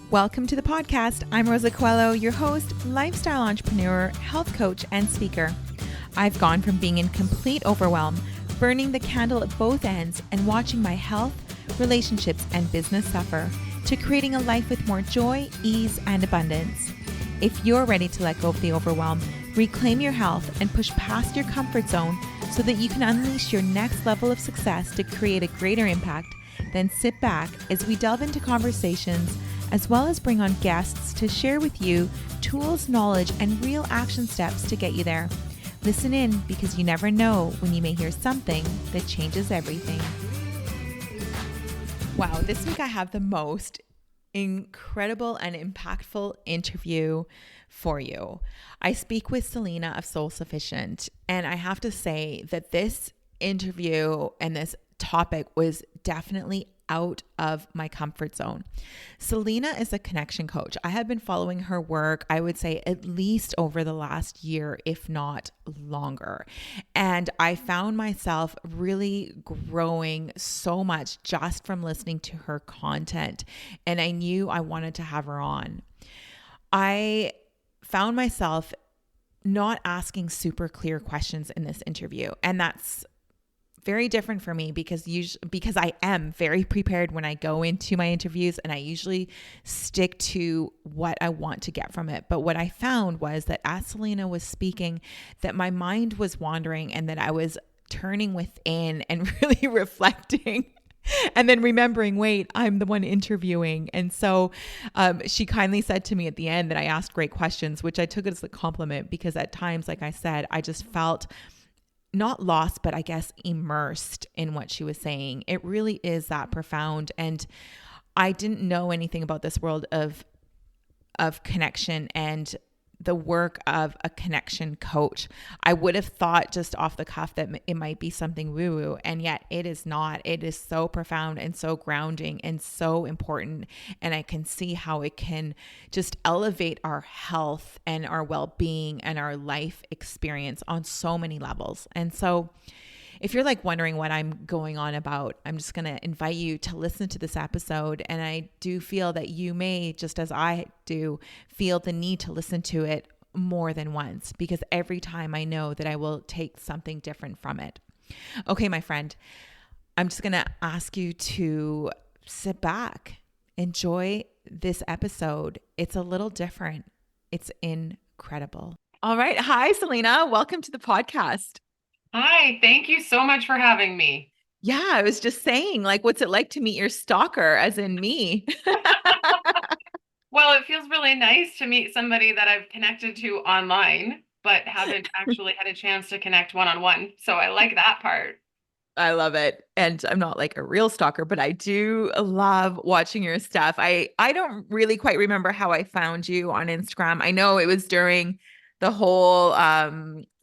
Welcome to the podcast. I'm Rosa Coelho, your host, lifestyle entrepreneur, health coach, and speaker. I've gone from being in complete overwhelm, burning the candle at both ends, and watching my health, relationships, and business suffer, to creating a life with more joy, ease, and abundance. If you're ready to let go of the overwhelm, reclaim your health, and push past your comfort zone so that you can unleash your next level of success to create a greater impact, then sit back as we delve into conversations as well as bring on guests to share with you tools, knowledge, and real action steps to get you there. Listen in, because you never know when you may hear something that changes everything. Wow, this week I have the most incredible and impactful interview for you. I speak with Selena of Soul Sufficient, and I have to say that this interview and this topic was definitely out of my comfort zone. Selena is a connection coach. I have been following her work, I would say at least over the last year, if not longer. And I found myself really growing so much just from listening to her content. And I knew I wanted to have her on. I found myself not asking super clear questions in this interview. And that's very different for me because I am very prepared when I go into my interviews, and I usually stick to what I want to get from it. But what I found was that as Selena was speaking, that my mind was wandering and that I was turning within and really reflecting and then remembering, wait, I'm the one interviewing. And so she kindly said to me at the end that I asked great questions, which I took as a compliment, because at times, like I said, I just felt not lost, but I guess immersed in what she was saying. It really is that profound. And I didn't know anything about this world of connection and the work of a connection coach. I would have thought just off the cuff that it might be something woo-woo, and yet it is not. It is so profound and so grounding and so important. And I can see how it can just elevate our health and our well-being and our life experience on so many levels. And so if you're like wondering what I'm going on about, I'm just going to invite you to listen to this episode. And I do feel that you may, just as I do, feel the need to listen to it more than once, because every time I know that I will take something different from it. Okay, my friend, I'm just going to ask you to sit back, enjoy this episode. It's a little different. It's incredible. All right. Hi, Selena. Welcome to the podcast. Hi, thank you so much for having me. Yeah, I was just saying, like, what's it like to meet your stalker, as in me? Well, it feels really nice to meet somebody that I've connected to online, but haven't actually had a chance to connect one-on-one. So I like that part. I love it. And I'm not like a real stalker, but I do love watching your stuff. I don't really quite remember how I found you on Instagram. I know it was during the whole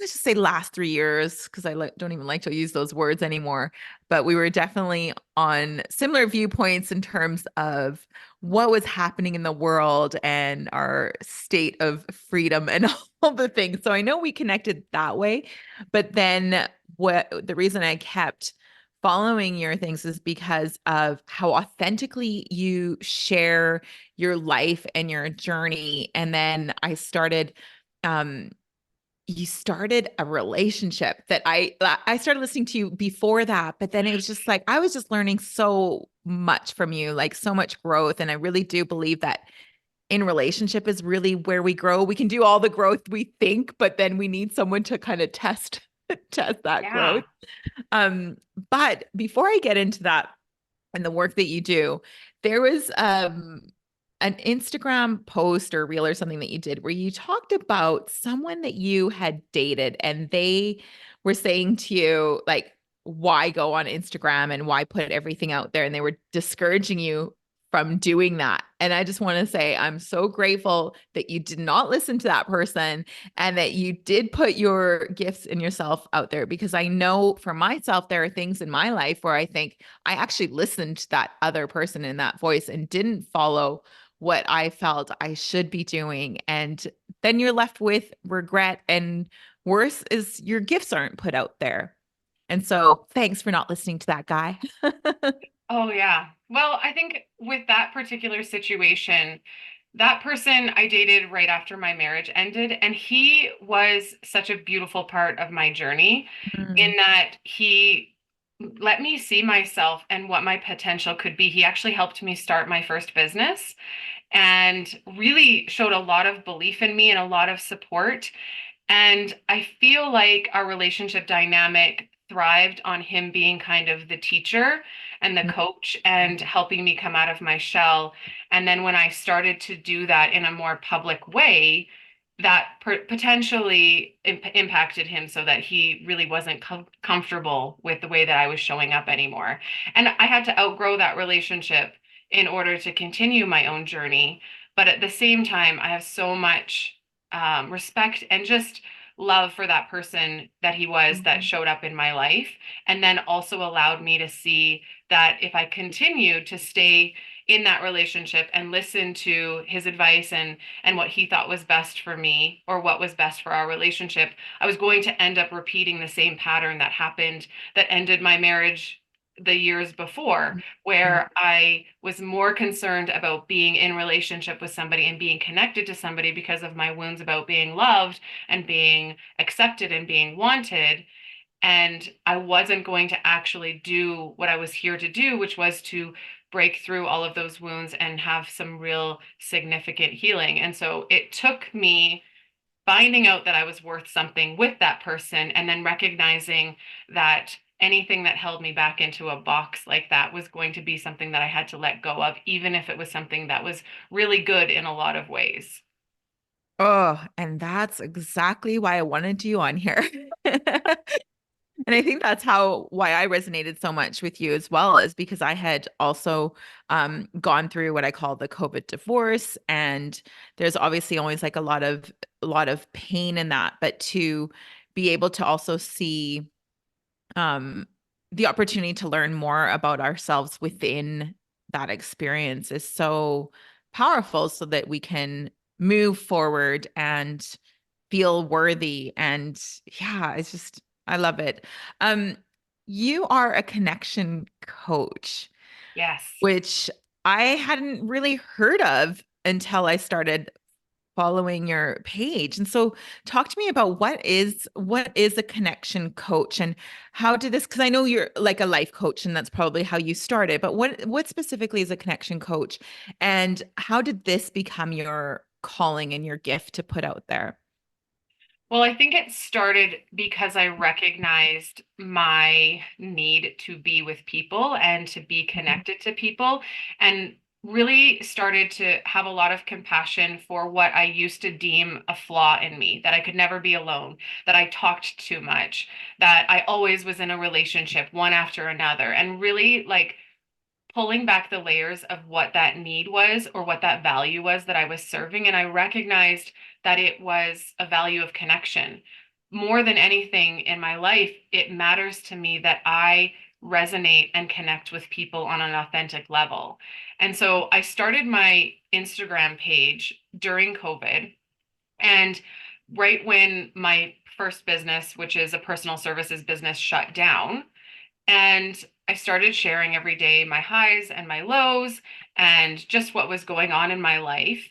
let's just say last 3 years, because don't even like to use those words anymore. But we were definitely on similar viewpoints in terms of what was happening in the world and our state of freedom and all the things. So I know we connected that way. But then the reason I kept following your things is because of how authentically you share your life and your journey. And then you started a relationship that I started listening to you before that, but then it was just like, I was just learning so much from you, like so much growth. And I really do believe that in relationship is really where we grow. We can do all the growth we think, but then we need someone to kind of test that Yeah. growth. But before I get into that and the work that you do, there was an Instagram post or reel or something that you did where you talked about someone that you had dated, and they were saying to you, like, why go on Instagram and why put everything out there? And they were discouraging you from doing that. And I just want to say, I'm so grateful that you did not listen to that person and that you did put your gifts and yourself out there, because I know for myself, there are things in my life where I think I actually listened to that other person in that voice and didn't follow what I felt I should be doing. And then you're left with regret, and worse is your gifts aren't put out there. And so thanks for not listening to that guy. Oh, yeah. Well, I think with that particular situation, that person I dated right after my marriage ended, and he was such a beautiful part of my journey Mm, in that he let me see myself and what my potential could be. He actually helped me start my first business and really showed a lot of belief in me and a lot of support. And I feel like our relationship dynamic thrived on him being kind of the teacher and the mm, coach and helping me come out of my shell. And then when I started to do that in a more public way, that potentially impacted him so that he really wasn't comfortable with the way that I was showing up anymore. And I had to outgrow that relationship in order to continue my own journey. But at the same time, I have so much respect and just love for that person that he was that mm, showed up in my life. And then also allowed me to see that if I continue to stay in that relationship and listen to his advice and what he thought was best for me or what was best for our relationship, I was going to end up repeating the same pattern that happened that ended my marriage the years before, mm. where I was more concerned about being in relationship with somebody and being connected to somebody because of my wounds about being loved and being accepted and being wanted. And I wasn't going to actually do what I was here to do, which was to break through all of those wounds and have some real significant healing. And so it took me finding out that I was worth something with that person and then recognizing that anything that held me back into a box like that was going to be something that I had to let go of, even if it was something that was really good in a lot of ways. Oh, and that's exactly why I wanted you on here. And I think that's how why I resonated so much with you as well, is because I had also gone through what I call the COVID divorce, and there's obviously always like a lot of pain in that, but to be able to also see um, the opportunity to learn more about ourselves within that experience is so powerful, so that we can move forward and feel worthy. And yeah, it's just, I love it. Um, you are a connection coach, Yes. which I hadn't really heard of until I started following your page. And so talk to me about what is a connection coach, and how did this, because I know you're like a life coach and that's probably how you started, but what specifically is a connection coach, and how did this become your calling and your gift to put out there? Well, I think it started because I recognized my need to be with people and to be Mhm. connected to people, and really started to have a lot of compassion for what I used to deem a flaw in me, that I could never be alone, that I talked too much, that I always was in a relationship one after another, and really like pulling back the layers of what that need was or what that value was that I was serving. And I recognized that it was a value of connection. More than anything in my life, it matters to me that I resonate and connect with people on an authentic level. And so I started my Instagram page during COVID. And right when my first business, which is a personal services business, shut down, and I started sharing every day my highs and my lows and just what was going on in my life,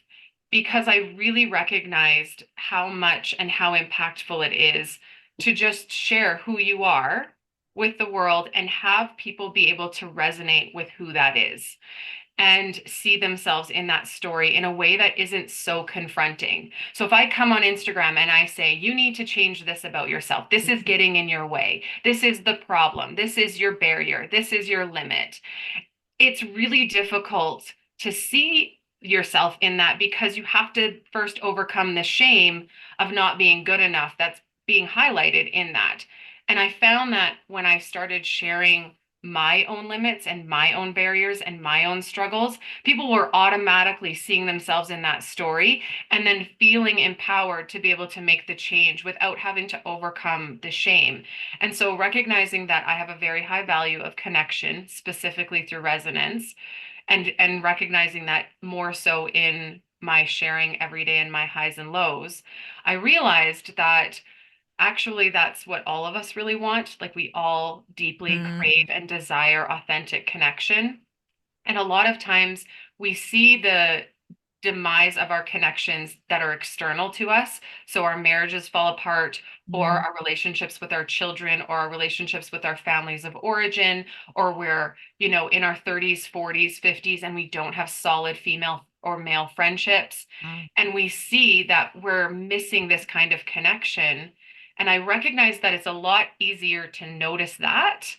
because I really recognized how much and how impactful it is to just share who you are with the world and have people be able to resonate with who that is and see themselves in that story in a way that isn't so confronting. So if I come on Instagram and I say, you need to change this about yourself, this is getting in your way, this is the problem, this is your barrier, this is your limit, it's really difficult to see yourself in that because you have to first overcome the shame of not being good enough that's being highlighted in that. And I found that when I started sharing my own limits and my own barriers and my own struggles, people were automatically seeing themselves in that story and then feeling empowered to be able to make the change without having to overcome the shame. And so recognizing that I have a very high value of connection, specifically through resonance, and recognizing that more so in my sharing every day and my highs and lows, I realized that actually that's what all of us really want. Like we all deeply Mm, crave and desire authentic connection. And a lot of times we see the demise of our connections that are external to us. So our marriages fall apart, or Mm, our relationships with our children, or our relationships with our families of origin, or we're, in our 30s, 40s, 50s, and we don't have solid female or male friendships. wow. And we see that we're missing this kind of connection. And I recognize that it's a lot easier to notice that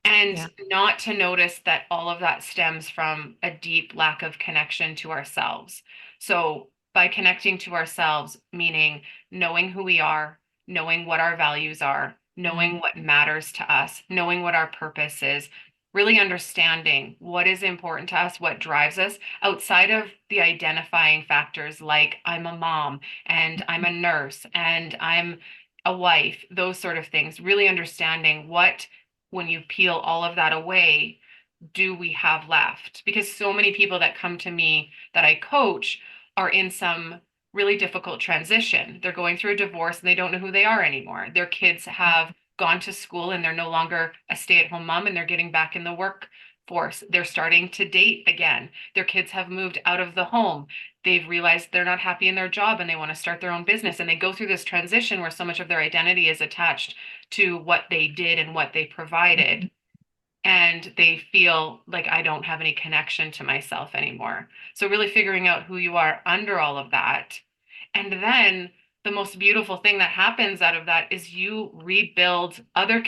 and Yeah. not to notice that all of that stems from a deep lack of connection to ourselves. So, by connecting to ourselves, meaning knowing who we are, knowing what our values are, Mm, knowing what matters to us, knowing what our purpose is, really understanding what is important to us, what drives us outside of the identifying factors like I'm a mom and I'm a nurse and I'm a wife, those sort of things, really understanding what, when you peel all of that away, do we have left? Because so many people that come to me that I coach are in some really difficult transition. They're going through a divorce and they don't know who they are anymore. Their kids have gone to school and they're no longer a stay-at-home mom and they're getting back in the workforce. They're starting to date again. Their kids have moved out of the home. They've realized they're not happy in their job and they want to start their own business. And they go through this transition where so much of their identity is attached to what they did and what they provided, and they feel like I don't have any connection to myself anymore. So really figuring out who you are under all of that. And then the most beautiful thing that happens out of that is you rebuild other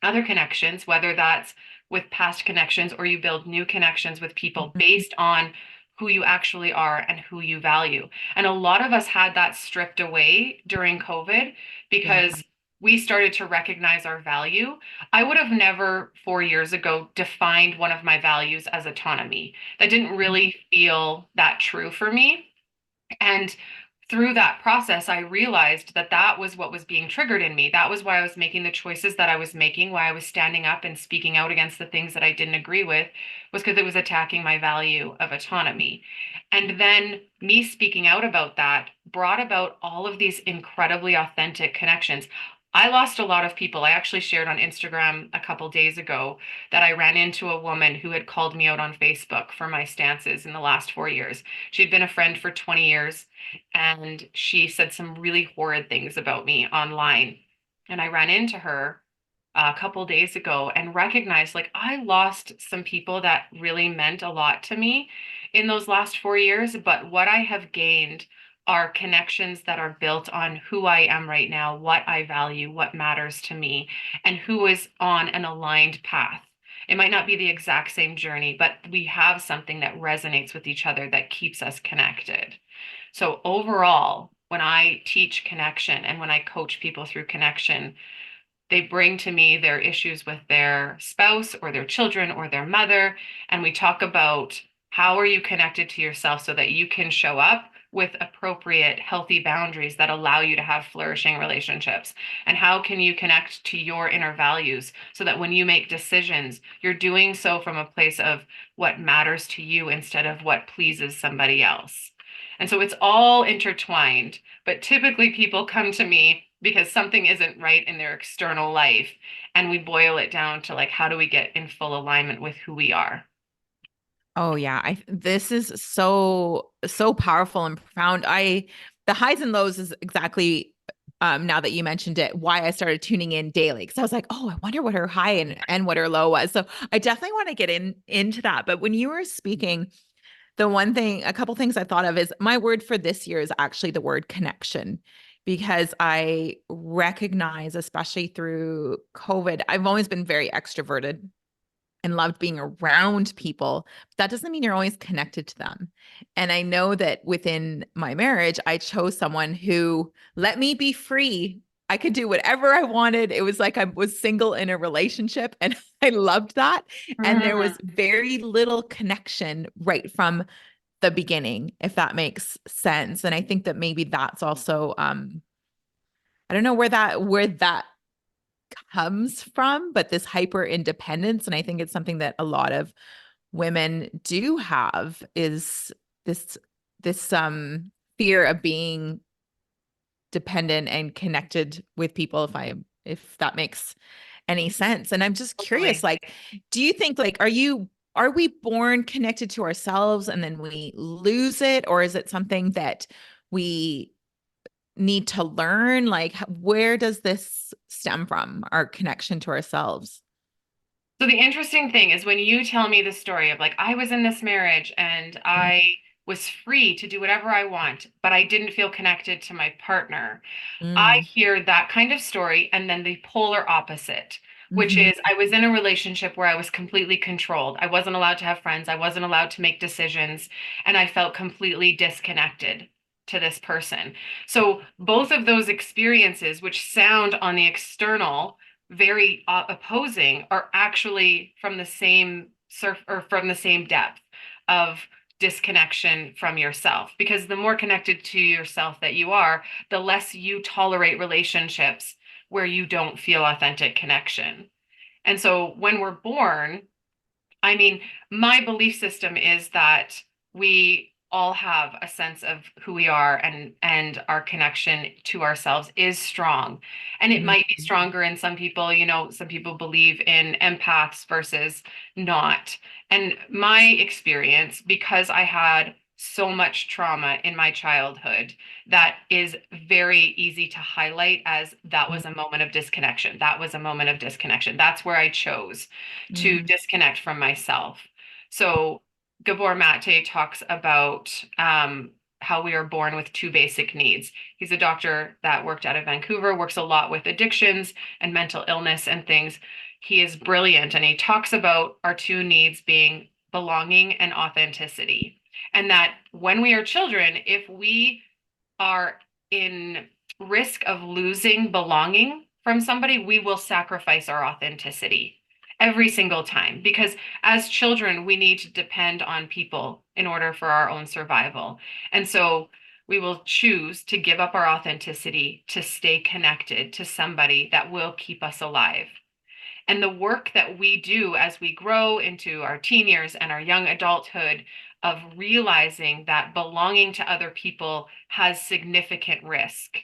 connections, whether that's with past connections or you build new connections with people mhm. based on who you actually are and who you value. And a lot of us had that stripped away during COVID Yeah. because we started to recognize our value. I would have never 4 years ago defined one of my values as autonomy. That didn't really feel that true for me. And through that process, I realized that that was what was being triggered in me. That was why I was making the choices that I was making, why I was standing up and speaking out against the things that I didn't agree with, was because it was attacking my value of autonomy. And then me speaking out about that brought about all of these incredibly authentic connections. I lost a lot of people. I actually shared on Instagram a couple days ago that I ran into a woman who had called me out on Facebook for my stances in the last 4 years. She'd been a friend for 20 years and she said some really horrid things about me online. And I ran into her a couple days ago and recognized like I lost some people that really meant a lot to me in those last 4 years. But what I have gained are connections that are built on who I am right now, what I value, what matters to me, and who is on an aligned path. It might not be the exact same journey, but we have something that resonates with each other that keeps us connected. So overall, when I teach connection and when I coach people through connection, they bring to me their issues with their spouse or their children or their mother, and we talk about how are you connected to yourself so that you can show up with appropriate healthy boundaries that allow you to have flourishing relationships, and how can you connect to your inner values so that when you make decisions you're doing so from a place of what matters to you instead of what pleases somebody else. And so it's all intertwined, but typically people come to me because something isn't right in their external life. And we boil it down to like, how do we get in full alignment with who we are? Oh yeah, this is so powerful and profound. The highs and lows is exactly now that you mentioned it, why I started tuning in daily. Cause I was like, oh, I wonder what her high and what her low was. So I definitely want to get into that. But when you were speaking, a couple things I thought of is my word for this year is actually the word connection, because I recognize, especially through COVID, I've always been very extroverted and loved being around people. But that doesn't mean you're always connected to them. And I know that within my marriage, I chose someone who let me be free. I could do whatever I wanted. It was like I was single in a relationship, and I loved that. And there Mm, was very little connection right from the beginning, if that makes sense. And I think that maybe that's also I don't know where that comes from, but this hyper independence. And I think it's something that a lot of women do have is this this fear of being dependent and connected with people, if that makes any sense. And I'm just curious, totally. like, do you think, like, are you are we born connected to ourselves and then we lose it? Or is it something that we need to learn? Like, where does this stem from, our connection to ourselves? So the interesting thing is when you tell me the story of like, I was in this marriage and I was free to do whatever I want, but I didn't feel connected to my partner. I Mm, hear that kind of story and then the polar opposite, which hmm is I was in a relationship where I was completely controlled. I wasn't allowed to have friends. I wasn't allowed to make decisions, and I felt completely disconnected to this person. So both of those experiences, which sound on the external very opposing, are actually from the same surf or from the same depth of disconnection from yourself. Because the more connected to yourself that you are, the less you tolerate relationships where you don't feel authentic connection. And so when we're born, I mean, my belief system is that we all have a sense of who we are, and our connection to ourselves is strong. And it might be stronger in some people, some people believe in empaths versus not. And my experience, because I had so much trauma in my childhood, that is very easy to highlight as that was a moment of disconnection. That was a moment of disconnection. That's where I chose to mm, disconnect from myself. So Gabor Mate talks about how we are born with two basic needs. He's a doctor that worked out of Vancouver, works a lot with addictions and mental illness and things. He is brilliant, and he talks about our two needs being belonging and authenticity. And that when we are children, if we are in risk of losing belonging from somebody, we will sacrifice our authenticity every single time, because as children, we need to depend on people in order for our own survival. And so we will choose to give up our authenticity to stay connected to somebody that will keep us alive. And the work that we do as we grow into our teen years and our young adulthood of realizing that belonging to other people has significant risk.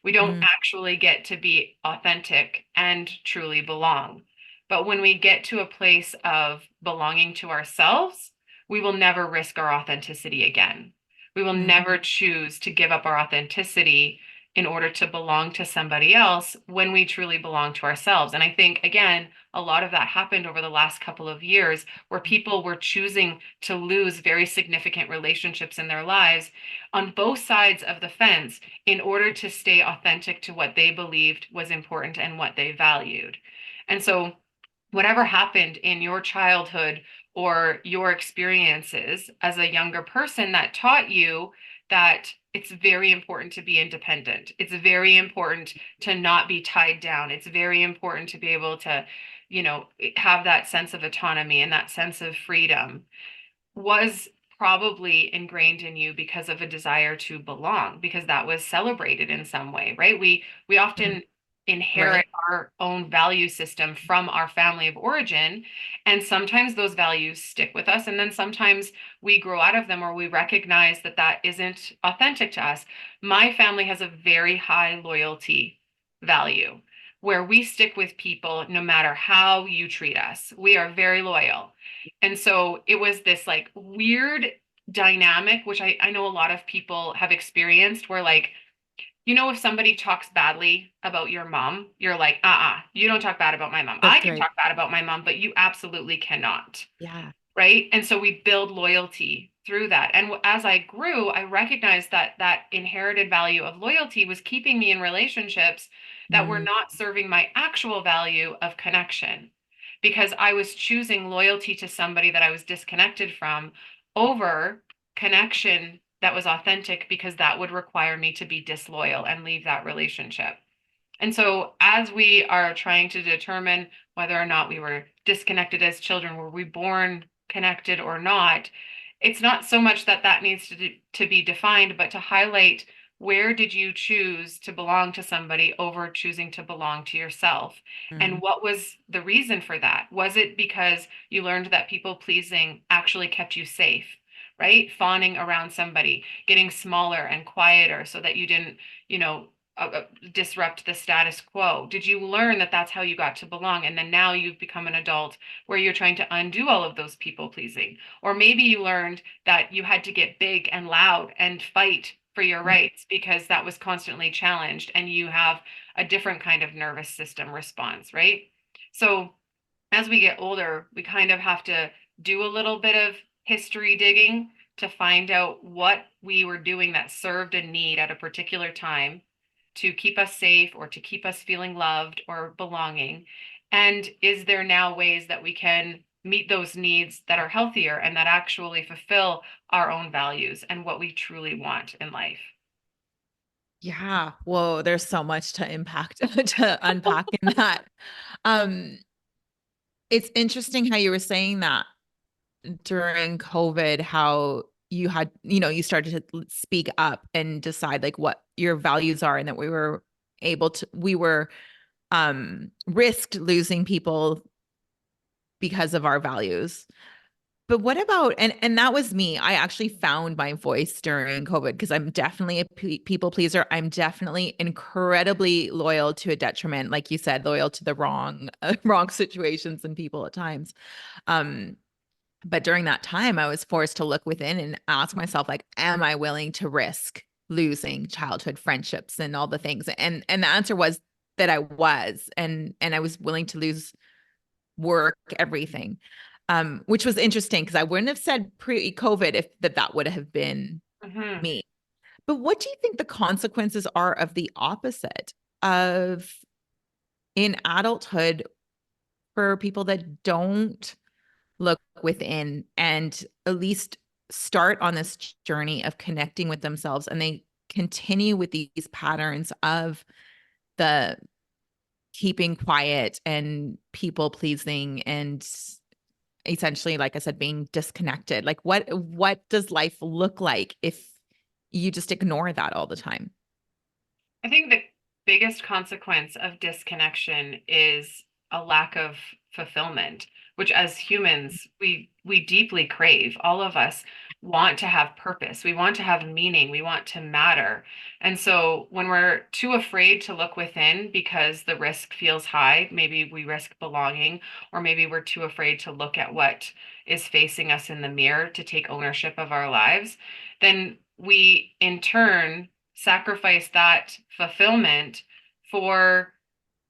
We don't mm, actually get to be authentic and truly belong. But when we get to a place of belonging to ourselves, we will never risk our authenticity again. We will mm, never choose to give up our authenticity in order to belong to somebody else when we truly belong to ourselves. And I think, again, a lot of that happened over the last couple of years where people were choosing to lose very significant relationships in their lives on both sides of the fence in order to stay authentic to what they believed was important and what they valued. And so, whatever happened in your childhood or your experiences as a younger person that taught you that it's very important to be independent. It's very important to not be tied down. It's very important to be able to, have that sense of autonomy and that sense of freedom was probably ingrained in you because of a desire to belong, because that was celebrated in some way, right? We mm. often Right. inherit our own value system from our family of origin, and sometimes those values stick with us, and then sometimes we grow out of them, or we recognize that that isn't authentic to us. My family has a very high loyalty value where we stick with people no matter how you treat us. We are very loyal. And so it was this like weird dynamic, which I know a lot of people have experienced, where like, if somebody talks badly about your mom, you're like, you don't talk bad about my mom. I That's can right. talk bad about my mom, but you absolutely cannot. Yeah. Right. And so we build loyalty through that. And as I grew, I recognized that that inherited value of loyalty was keeping me in relationships that were Mm, not serving my actual value of connection, because I was choosing loyalty to somebody that I was disconnected from over connection that was authentic, because that would require me to be disloyal and leave that relationship. And so, as we are trying to determine whether or not we were disconnected as children, were we born connected or not, it's not so much that that needs to be defined, but to highlight, where did you choose to belong to somebody over choosing to belong to yourself? And mm, what was the reason for that? Was it because you learned that people pleasing actually kept you safe, right? Fawning around somebody, getting smaller and quieter so that you didn't, you know, disrupt the status quo? Did you learn that that's how you got to belong? And then now you've become an adult where you're trying to undo all of those people pleasing. Or maybe you learned that you had to get big and loud and fight for your rights because that was constantly challenged and you have a different kind of nervous system response, right? So as we get older, we kind of have to do a little bit of history digging to find out what we were doing that served a need at a particular time to keep us safe or to keep us feeling loved or belonging. And is there now ways that we can meet those needs that are healthier and that actually fulfill our own values and what we truly want in life? Yeah. Whoa, there's so much to impact to unpack in that. Um, it's interesting how you were saying that during COVID, how you had, you started to speak up and decide like what your values are, and that we were risked losing people because of our values. But what about, and that was me. I actually found my voice during COVID because I'm definitely a people pleaser. I'm definitely incredibly loyal to a detriment, like you said, loyal to the wrong wrong situations and people at times. Um, but during that time, I was forced to look within and ask myself, like, am I willing to risk losing childhood friendships and all the things? And the answer was that I was, and I was willing to lose work, everything. Which was interesting because I wouldn't have said pre-COVID if that would have been Mhm. me. But what do you think the consequences are of the opposite of in adulthood for people that don't look within and at least start on this journey of connecting with themselves, and they continue with these patterns of the keeping quiet and people pleasing and essentially, like I said, being disconnected? Like what does life look like if you just ignore that all the time? I think the biggest consequence of disconnection is a lack of fulfillment, which as humans we deeply crave. All of us want to have purpose. We want to have meaning. We want to matter. And so when we're too afraid to look within because the risk feels high, maybe we risk belonging, or maybe we're too afraid to look at what is facing us in the mirror to take ownership of our lives, then we in turn sacrifice that fulfillment for,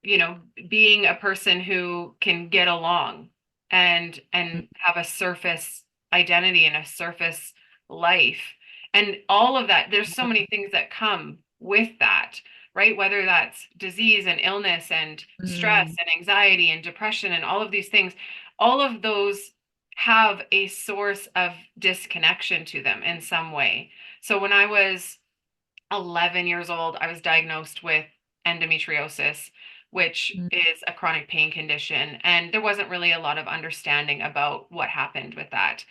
you know, being a person who can get along and have a surface identity and a surface life. And all of that, there's so many things that come with that, right? Whether that's disease and illness and stress Mm, and anxiety and depression and all of these things, all of those have a source of disconnection to them in some way. So when I was 11 years old, I was diagnosed with endometriosis, which mm, is a chronic pain condition. And there wasn't really a lot of understanding about what happened with that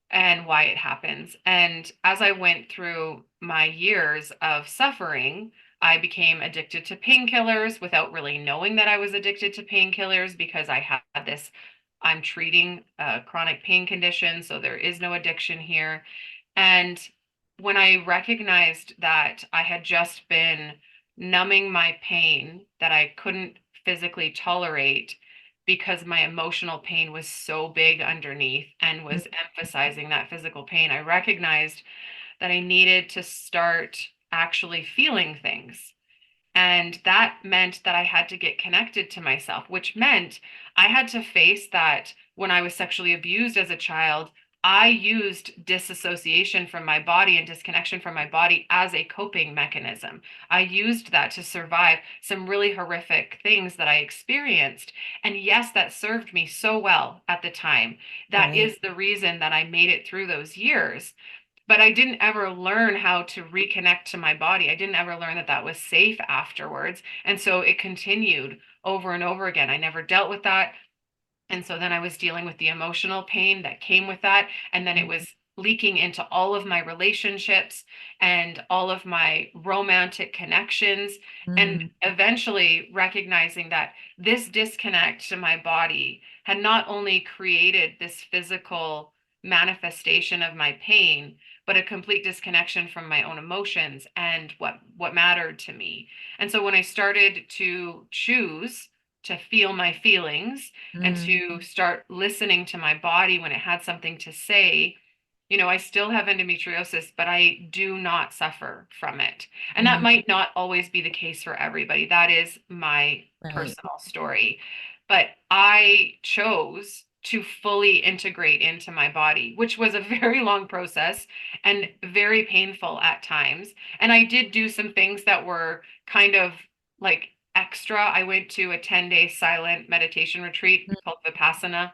and why it happens. And as I went through my years of suffering, I became addicted to painkillers without really knowing that I was addicted to painkillers because I had this, I'm treating a chronic pain condition, so there is no addiction here. And when I recognized that I had just been numbing my pain that I couldn't physically tolerate because my emotional pain was so big underneath and mm, was emphasizing that physical pain, I recognized that I needed to start actually feeling things. And that meant that I had to get connected to myself, which meant I had to face that when I was sexually abused as a child, I used disassociation from my body and disconnection from my body as a coping mechanism. I used that to survive some really horrific things that I experienced. And yes, that served me so well at the time. That right. is the reason that I made it through those years, but I didn't ever learn how to reconnect to my body. I didn't ever learn that that was safe afterwards. And so it continued over and over again. I never dealt with that. And so then I was dealing with the emotional pain that came with that. And then it Mm, was leaking into all of my relationships and all of my romantic connections. And mm, eventually recognizing that this disconnect to my body had not only created this physical manifestation of my pain, but a complete disconnection from my own emotions and what mattered to me. And so when I started to choose to feel my feelings and Mm, to start listening to my body when it had something to say, I still have endometriosis, but I do not suffer from it. And that mm, might not always be the case for everybody. That is my right. personal story. But I chose to fully integrate into my body, which was a very long process and very painful at times. And I did do some things that were kind of like extra. I went to a 10-day silent meditation retreat Mm, called Vipassana,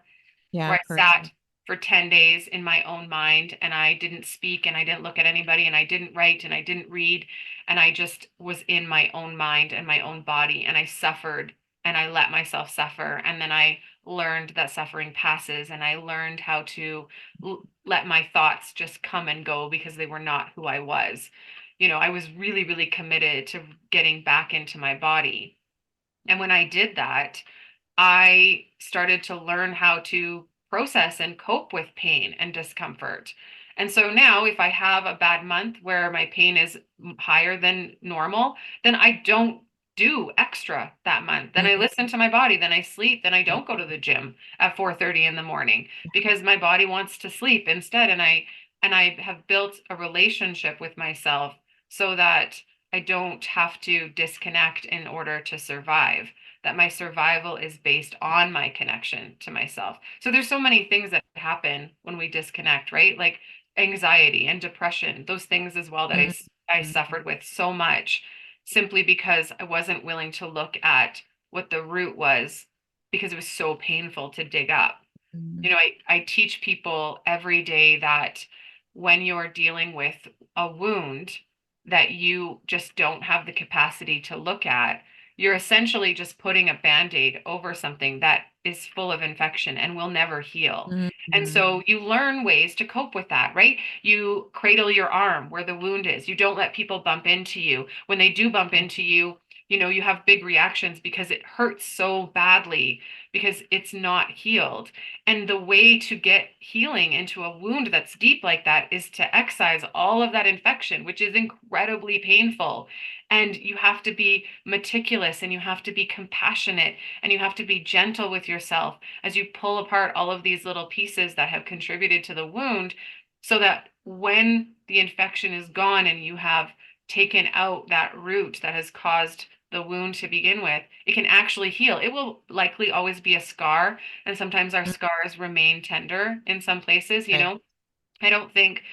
yeah, where I've I heard. sat for 10 days in my own mind and I didn't speak and I didn't look at anybody and I didn't write and I didn't read and I just was in my own mind and my own body and I suffered and I let myself suffer and then I learned that suffering passes and I learned how to let my thoughts just come and go because they were not who I was. I was really, really committed to getting back into my body. And when I did that, I started to learn how to process and cope with pain and discomfort. And so now, if I have a bad month where my pain is higher than normal, then I don't do extra that month. Then Mm, I listen to my body, then I sleep, then I don't go to the gym at 4:30 in the morning because my body wants to sleep instead. And I have built a relationship with myself so that I don't have to disconnect in order to survive, that my survival is based on my connection to myself. So there's so many things that happen when we disconnect, right? Like anxiety and depression, those things as well that I mm, I mm, suffered with so much simply because I wasn't willing to look at what the root was because it was so painful to dig up. mm, I teach people every day that when you're dealing with a wound that you just don't have the capacity to look at, you're essentially just putting a band-aid over something that is full of infection and will never heal. mm, And mm, so you learn ways to cope with that, right? You cradle your arm where the wound is. You don't let people bump into you. When they do bump into you, you have big reactions because it hurts so badly because it's not healed. And the way to get healing into a wound that's deep like that is to excise all of that infection, which is incredibly painful. And you have to be meticulous and you have to be compassionate and you have to be gentle with yourself as you pull apart all of these little pieces that have contributed to the wound so that when the infection is gone and you have taken out that root that has caused the wound to begin with, it can actually heal. It will likely always be a scar, and sometimes our mm, scars remain tender in some places, right. I don't think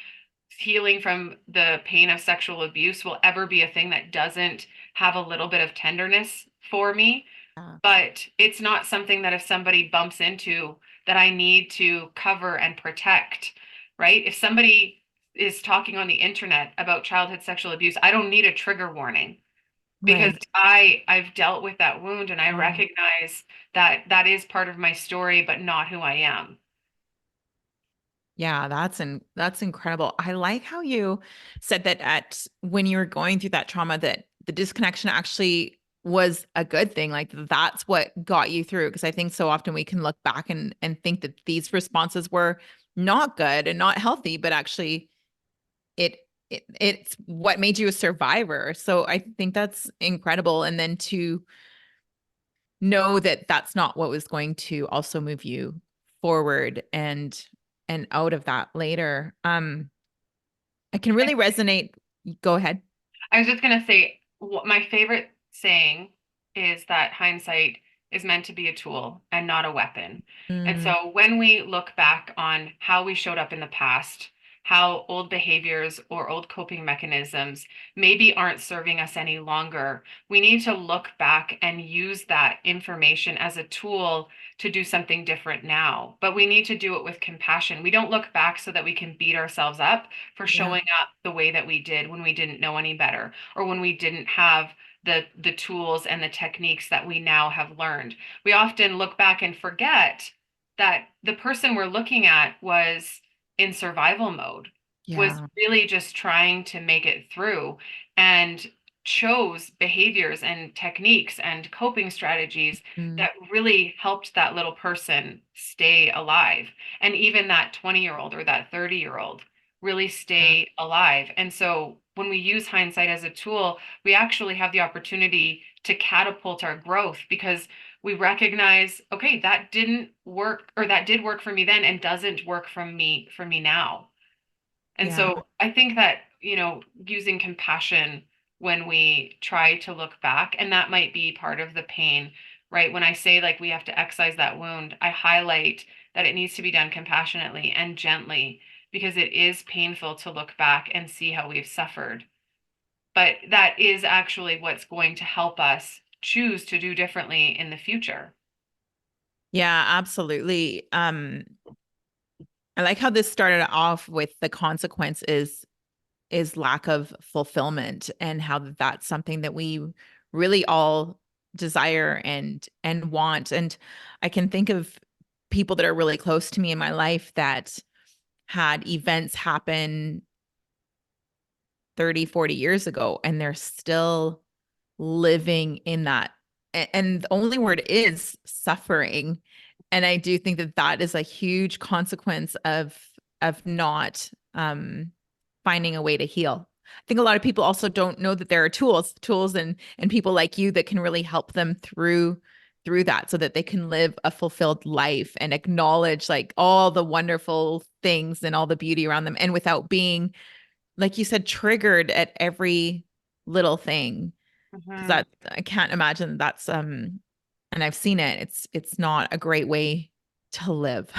healing from the pain of sexual abuse will ever be a thing that doesn't have a little bit of tenderness for me, Yeah. but it's not something that if somebody bumps into that I need to cover and protect, right? If somebody is talking on the internet about childhood sexual abuse, I don't need a trigger warning because Right. I've dealt with that wound and I Oh. recognize that that is part of my story, but not who I am. Yeah, that's incredible. I like how you said that at when you were going through that trauma that the disconnection actually was a good thing. Like that's what got you through. Because I think so often we can look back and think that these responses were not good and not healthy, but actually it it's what made you a survivor. So I think that's incredible. And then to know that that's not what was going to also move you forward and out of that later. I can really resonate. Go ahead. I was just gonna say, my favorite saying is that hindsight is meant to be a tool and not a weapon. And Mm, so when we look back on how we showed up in the past, how old behaviors or old coping mechanisms maybe aren't serving us any longer, we need to look back and use that information as a tool to do something different now. But we need to do it with compassion. We don't look back so that we can beat ourselves up for yeah. showing up the way that we did when we didn't know any better or when we didn't have the tools and the techniques that we now have learned. We often look back and forget that the person we're looking at was in survival mode, was Yeah. really just trying to make it through and chose behaviors and techniques and coping strategies Mm, that really helped that little person stay alive. And even that 20-year-old or that 30-year-old. really Yeah. stay alive. And so when we use hindsight as a tool, we actually have the opportunity to catapult our growth because we recognize, okay, that didn't work or that did work for me then and doesn't work for me now. And Yeah. so I think that, using compassion when we try to look back, and that might be part of the pain, right? When I say like we have to excise that wound, I highlight that it needs to be done compassionately and gently because it is painful to look back and see how we've suffered. But that is actually what's going to help us choose to do differently in the future. Yeah, absolutely. I like how this started off with the consequence is lack of fulfillment and how that's something that we really all desire and want. And I can think of people that are really close to me in my life that had events happen 30, 40 years ago and they're still living in that. And the only word is suffering. And I do think that that is a huge consequence of not finding a way to heal. I think a lot of people also don't know that there are tools and people like you that can really help them through that so that they can live a fulfilled life and acknowledge like all the wonderful things and all the beauty around them and without being like you said triggered at every little thing because Mhm. that I can't imagine that's and I've seen it. It's not a great way to live.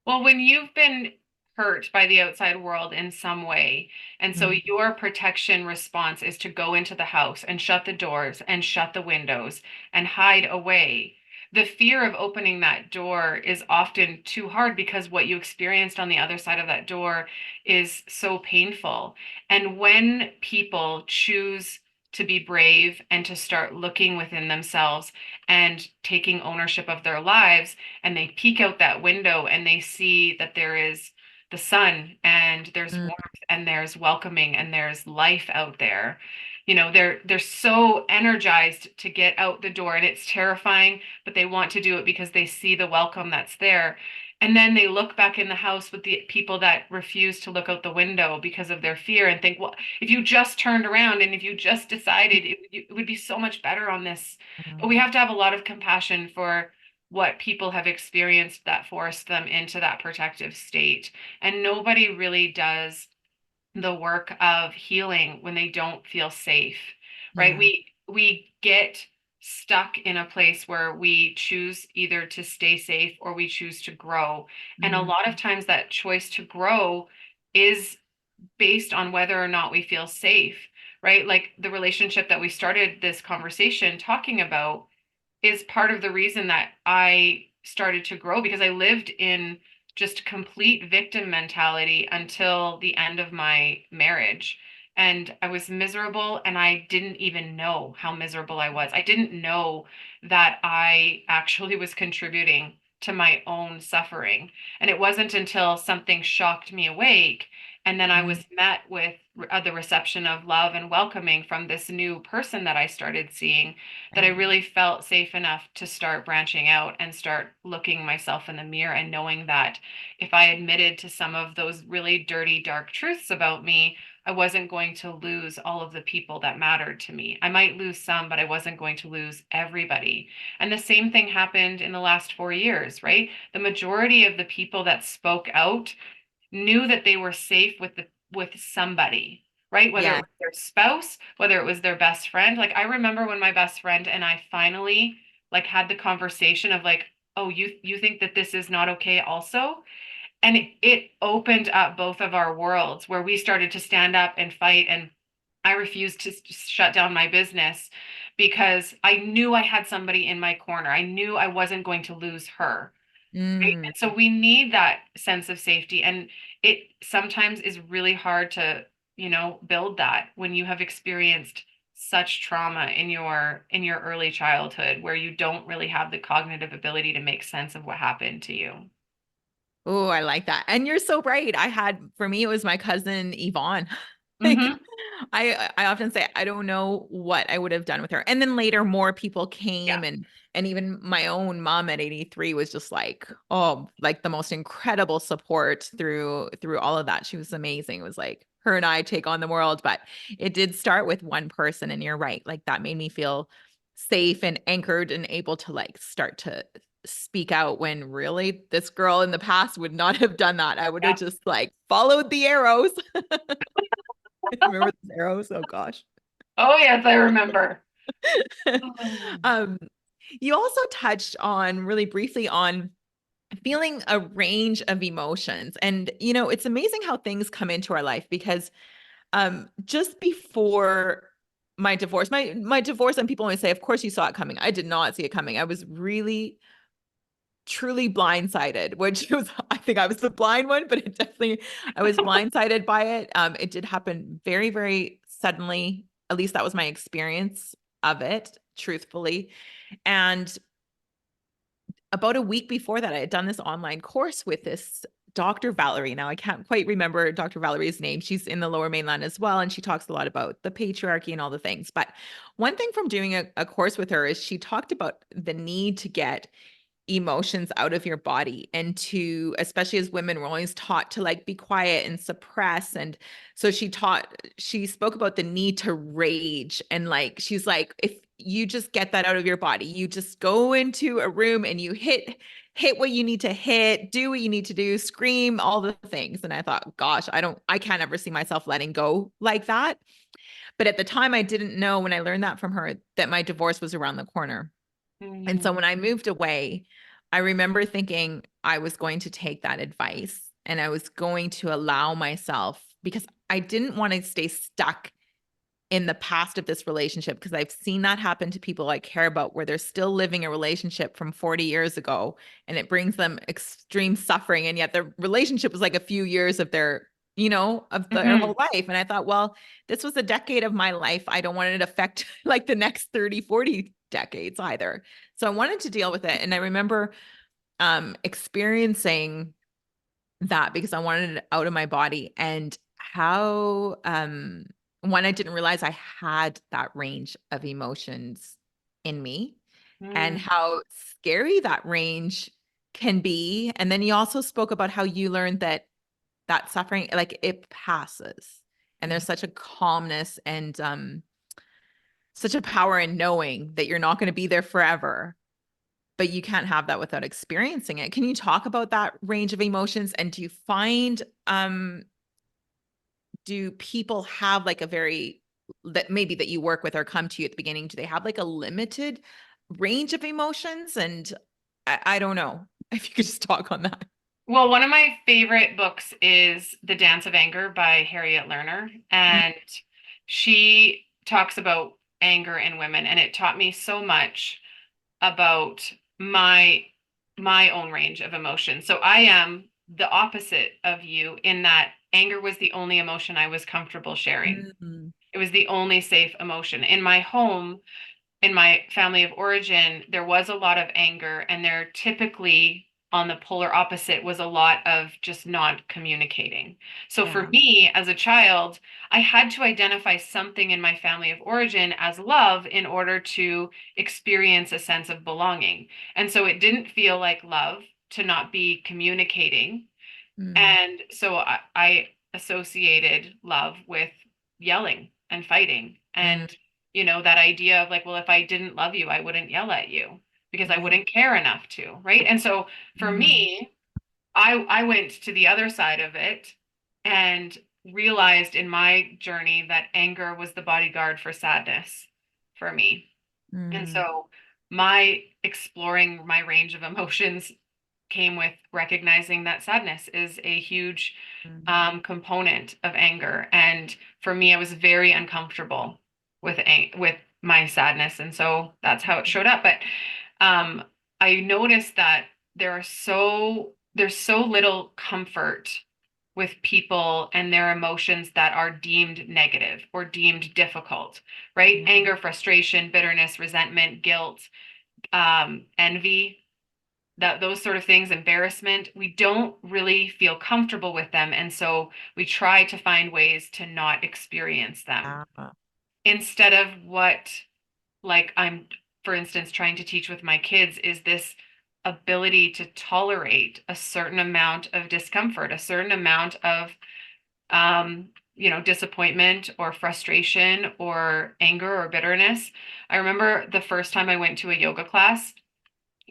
Well, when you've been hurt by the outside world in some way, and so Mm, your protection response is to go into the house and shut the doors and shut the windows and hide away. The fear of opening that door is often too hard because what you experienced on the other side of that door is so painful. And when people choose to be brave and to start looking within themselves and taking ownership of their lives, and they peek out that window and they see that there is the sun and there's mm, warmth and there's welcoming and there's life out there. They're so energized to get out the door and it's terrifying, but they want to do it because they see the welcome that's there. And then they look back in the house with the people that refuse to look out the window because of their fear and think, well, if you just turned around and if you just decided, it would be so much better on this. But we have to have a lot of compassion for what people have experienced that forced them into that protective state. And nobody really does the work of healing when they don't feel safe, right? yeah. We get stuck in a place where we choose either to stay safe or we choose to grow. And a Mm, lot of times that choice to grow is based on whether or not we feel safe, right? Like the relationship that we started this conversation talking about is part of the reason that I started to grow because I lived in just complete victim mentality until the end of my marriage. And I was miserable and I didn't even know how miserable I was. I didn't know that I actually was contributing to my own suffering. And it wasn't until something shocked me awake and then I mm, was met with the reception of love and welcoming from this new person that I started seeing that I really felt safe enough to start branching out and start looking myself in the mirror and knowing that if I admitted to some of those really dirty, dark truths about me, I wasn't going to lose all of the people that mattered to me. I might lose some, but I wasn't going to lose everybody. And the same thing happened in the last 4 years, right? The majority of the people that spoke out knew that they were safe with somebody, right? Whether it yeah. was their spouse, whether it was their best friend. Like I remember when my best friend and I finally like had the conversation of like, "Oh, you think that this is not okay also?" And it opened up both of our worlds where we started to stand up and fight and I refused to shut down my business because I knew I had somebody in my corner. I knew I wasn't going to lose her. Right? Mm. And so we need that sense of safety. And it sometimes is really hard to, build that when you have experienced such trauma in your early childhood where you don't really have the cognitive ability to make sense of what happened to you. Oh, I like that. And you're so right. I had for me it was my cousin Yvonne. Like Mm-hmm. I often say I don't know what I would have done with her. And then later more people Yeah. came, and even my own mom at 83 was just like, oh, like the most incredible support through all of that. She was amazing. It was like her and I take on the world, but it did start with one person, and you're right. Like that made me feel safe and anchored and able to like start to speak out when really this girl in the past would not have done that. I would have Yeah. just like followed the arrows. Remember those arrows? Oh gosh. Oh, yes, I remember. Oh. um, you also touched on really briefly on feeling a range of emotions. And, it's amazing how things come into our life because just before my divorce, and people always say, of course you saw it coming. I did not see it coming. I was really truly blindsided, which was, I think I was the blind one, but I was blindsided by it. It did happen very, very suddenly. At least that was my experience of it, truthfully. And about a week before that, I had done this online course with this Dr. Valerie. Now, I can't quite remember Dr. Valerie's name. She's in the Lower Mainland as well. And she talks a lot about the patriarchy and all the things. But one thing from doing a course with her is she talked about the need to get emotions out of your body, and to, especially as women, we're always taught to like be quiet and suppress. And so she spoke about the need to rage, and like she's like, if you just get that out of your body, you just go into a room and you hit what you need to hit, do what you need to do, scream, all the things. And I thought, gosh, I can't ever see myself letting go like that. But at the time I didn't know, when I learned that from her, that my divorce was around the corner. And Mm, so when I moved away, I remember thinking I was going to take that advice and I was going to allow myself, because I didn't want to stay stuck in the past of this relationship, because I've seen that happen to people I care about, where they're still living a relationship from 40 years ago and it brings them extreme suffering. And yet the relationship was like a few years of of their mhm, whole life. And I thought, well, this was a decade of my life. I don't want it to affect like the next 30, 40 decades either. So I wanted to deal with it. And I remember experiencing that because I wanted it out of my body, and how one, I didn't realize I had that range of emotions in me, and mm, how scary that range can be. And then you also spoke about how you learned that suffering, like, it passes, and there's such a calmness and such a power in knowing that you're not going to be there forever, but you can't have that without experiencing it. Can you talk about that range of emotions? And do you find do people have like a very, that maybe that you work with or come to you at the beginning, do they have like a limited range of emotions? And I don't know if you could just talk on that. Well, one of my favorite books is The Dance of Anger by Harriet Lerner. Mm, And she talks about anger in women. And it taught me so much about my own range of emotions. So I am the opposite of you in that anger was the only emotion I was comfortable sharing. mm, It was the only safe emotion. In my home, in my family of origin, there was a lot of anger, and there typically on the polar opposite was a lot of just not communicating. So for yeah. me as a child, I had to identify something in my family of origin as love in order to experience a sense of belonging. And so it didn't feel like love to not be communicating, Mm, and so I associated love with yelling and fighting. mm, And, that idea of like, well, if I didn't love you, I wouldn't yell at you because I right. wouldn't care enough to. Right. And so for Mm, me, I went to the other side of it and realized in my journey that anger was the bodyguard for sadness for me. And mm, so my exploring my range of emotions came with recognizing that sadness is a huge mm, component of anger. And for me, I was very uncomfortable with my sadness, and so that's how it showed up. But um, I noticed that there's so little comfort with people and their emotions that are deemed negative or deemed difficult, right? mm, Anger, frustration, bitterness, resentment, guilt, envy. that those sort of things, embarrassment, we don't really feel comfortable with them. And so we try to find ways to not experience them Yeah. instead of what, like, I'm, for instance, trying to teach with my kids is this ability to tolerate a certain amount of discomfort, a certain amount of, disappointment or frustration or anger or bitterness. I remember the first time I went to a yoga class,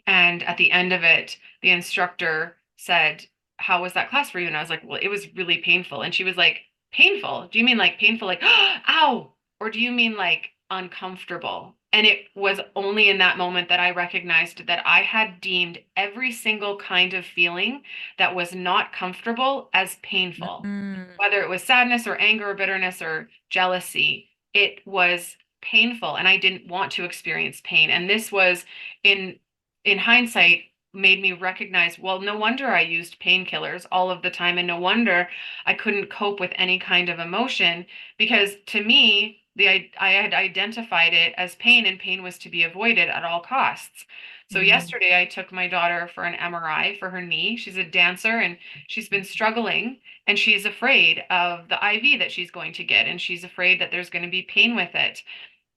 and at the end of it, the instructor said, "How was that class for you?" And I was like, "Well, it was really painful." And she was like, "Painful? Do you mean like painful, like, ow? Or do you mean like uncomfortable?" And it was only in that moment that I recognized that I had deemed every single kind of feeling that was not comfortable as painful, Mm. whether it was sadness or anger or bitterness or jealousy. It was painful, and I didn't want to experience pain. And this was in in hindsight made me recognize, well, no wonder I used painkillers all of the time, and no wonder I couldn't cope with any kind of emotion, because to me, I had identified it as pain, and pain was to be avoided at all costs. So Mm. yesterday I took my daughter for an MRI for her knee. She's a dancer and she's been struggling, and she's afraid of the IV that she's going to get, and she's afraid that there's going to be pain with it.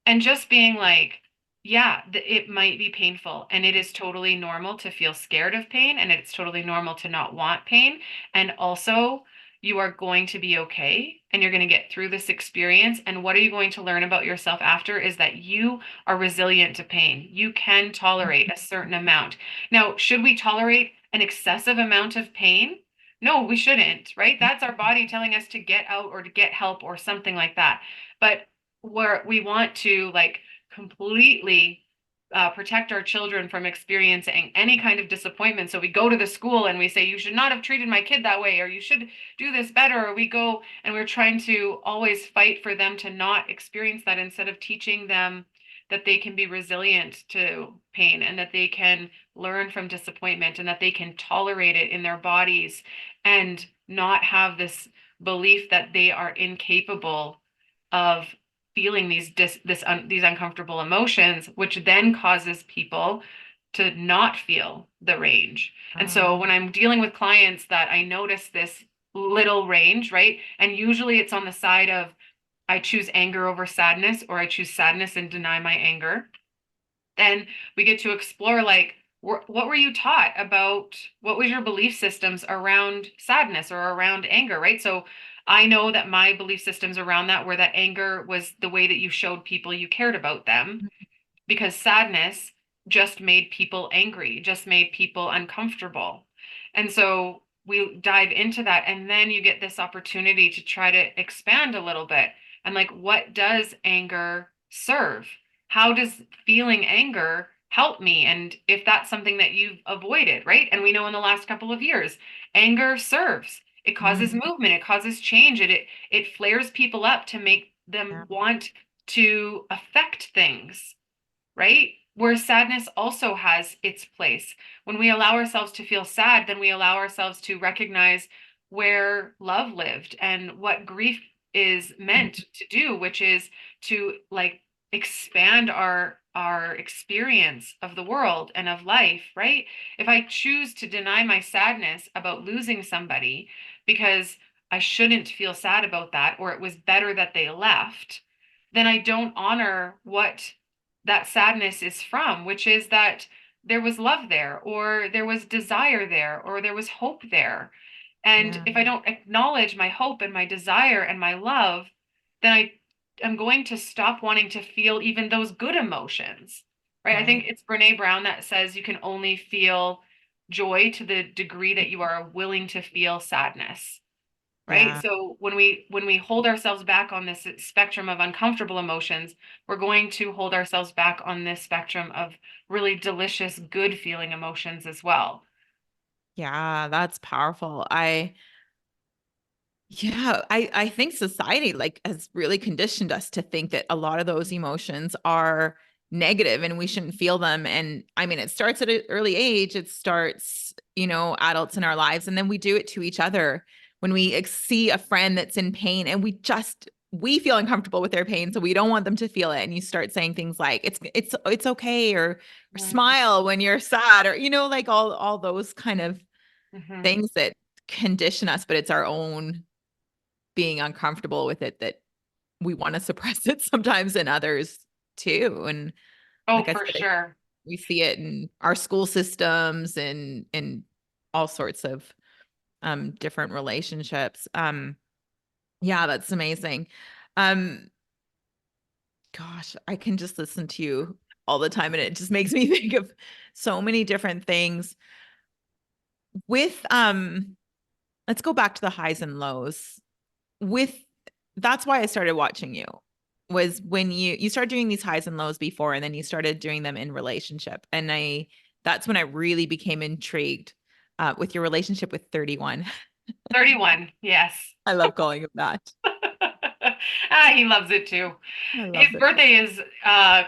And just being like, yeah, it might be painful, and it is totally normal to feel scared of pain, and it's totally normal to not want pain. And also, you are going to be okay, and you're going to get through this experience. And what are you going to learn about yourself after is that you are resilient to pain. You can tolerate a certain amount. Now, should we tolerate an excessive amount of pain? No, we shouldn't, right? That's our body telling us to get out or to get help or something like that. But where we want to like completely protect our children from experiencing any kind of disappointment. So we go to the school and we say, you should not have treated my kid that way, or you should do this better. Or we go and we're trying to always fight for them to not experience that, instead of teaching them that they can be resilient to pain, and that they can learn from disappointment, and that they can tolerate it in their bodies, and not have this belief that they are incapable of feeling these uncomfortable emotions, which then causes people to not feel the range. And Ah. so when I'm dealing with clients that I notice this little range, right? And usually it's on the side of I choose anger over sadness, or I choose sadness and deny my anger. Then we get to explore, like, what were you taught about, what was your belief systems around sadness or around anger, right? So I know that my belief systems around that were that anger was the way that you showed people you cared about them, because sadness just made people angry, just made people uncomfortable. And so we dive into that, and then you get this opportunity to try to expand a little bit. And like, what does anger serve? How does feeling anger help me? And if that's something that you've avoided, right? And we know in the last couple of years, anger serves. It causes Mm. movement, it causes change, it flares people up to make Yeah. them want to affect things, right? Where sadness also has its place. When we allow ourselves to feel sad, then we allow ourselves to recognize where love lived and what grief is meant to do, which is to like expand our experience of the world and of life, right? If I choose to deny my sadness about losing somebody because I shouldn't feel sad about that, or it was better that they left, then I don't honor what that sadness is from, which is that there was love there, or there was desire there, or there was hope there. And Yeah. if I don't acknowledge my hope and my desire and my love, then I am going to stop wanting to feel even those good emotions, right? I think Right. it's Brene Brown that says you can only feel joy to the degree that you are willing to feel sadness, right? Yeah. So when we hold ourselves back on this spectrum of uncomfortable emotions, we're going to hold ourselves back on this spectrum of really delicious, good feeling emotions as well. Yeah, that's powerful. I think society like has really conditioned us to think that a lot of those emotions are negative and we shouldn't feel them. And I mean, it starts at an early age. It starts, adults in our lives, and then we do it to each other when we see a friend that's in pain and we just we feel uncomfortable with their pain, so we don't want them to feel it. And you start saying things like it's okay, or smile when you're sad, or like all those kind of Mm-hmm. things that condition us, but it's our own being uncomfortable with it that we want to suppress it sometimes in others too. And Oh, like I for said, sure. we see it in our school systems and in all sorts of different relationships. Yeah, that's amazing. Um Gosh, I can just listen to you all the time and it just makes me think of so many different things with let's go back to the highs and lows. With That's why I started watching you, was when you started doing these highs and lows before, and then you started doing them in relationship. And I that's when I really became intrigued with your relationship with 31. 31. Yes. I love calling him that. He loves it too. I His love it. birthday is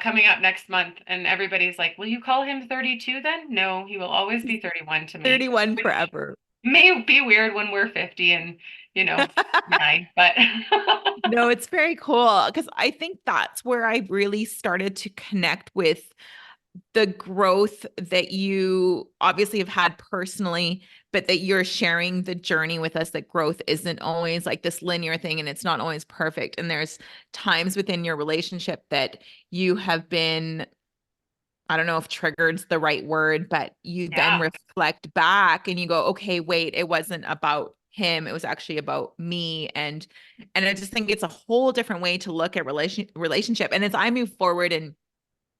coming up next month, and everybody's like, "Will you call him 32 then?" No, he will always be 31 to me, 31 which forever. may be weird when we're 50 and, you know, 9, but No, it's very cool because I think that's where I really started to connect with the growth that you obviously have had personally, but that you're sharing the journey with us, that growth isn't always like this linear thing and it's not always perfect. And there's times within your relationship that you have been, I don't know if triggered's the right word, but you then yeah. reflect back and you go, okay, wait, it wasn't about him. It was actually about me. And I just think it's a whole different way to look at relationship. And as I move forward and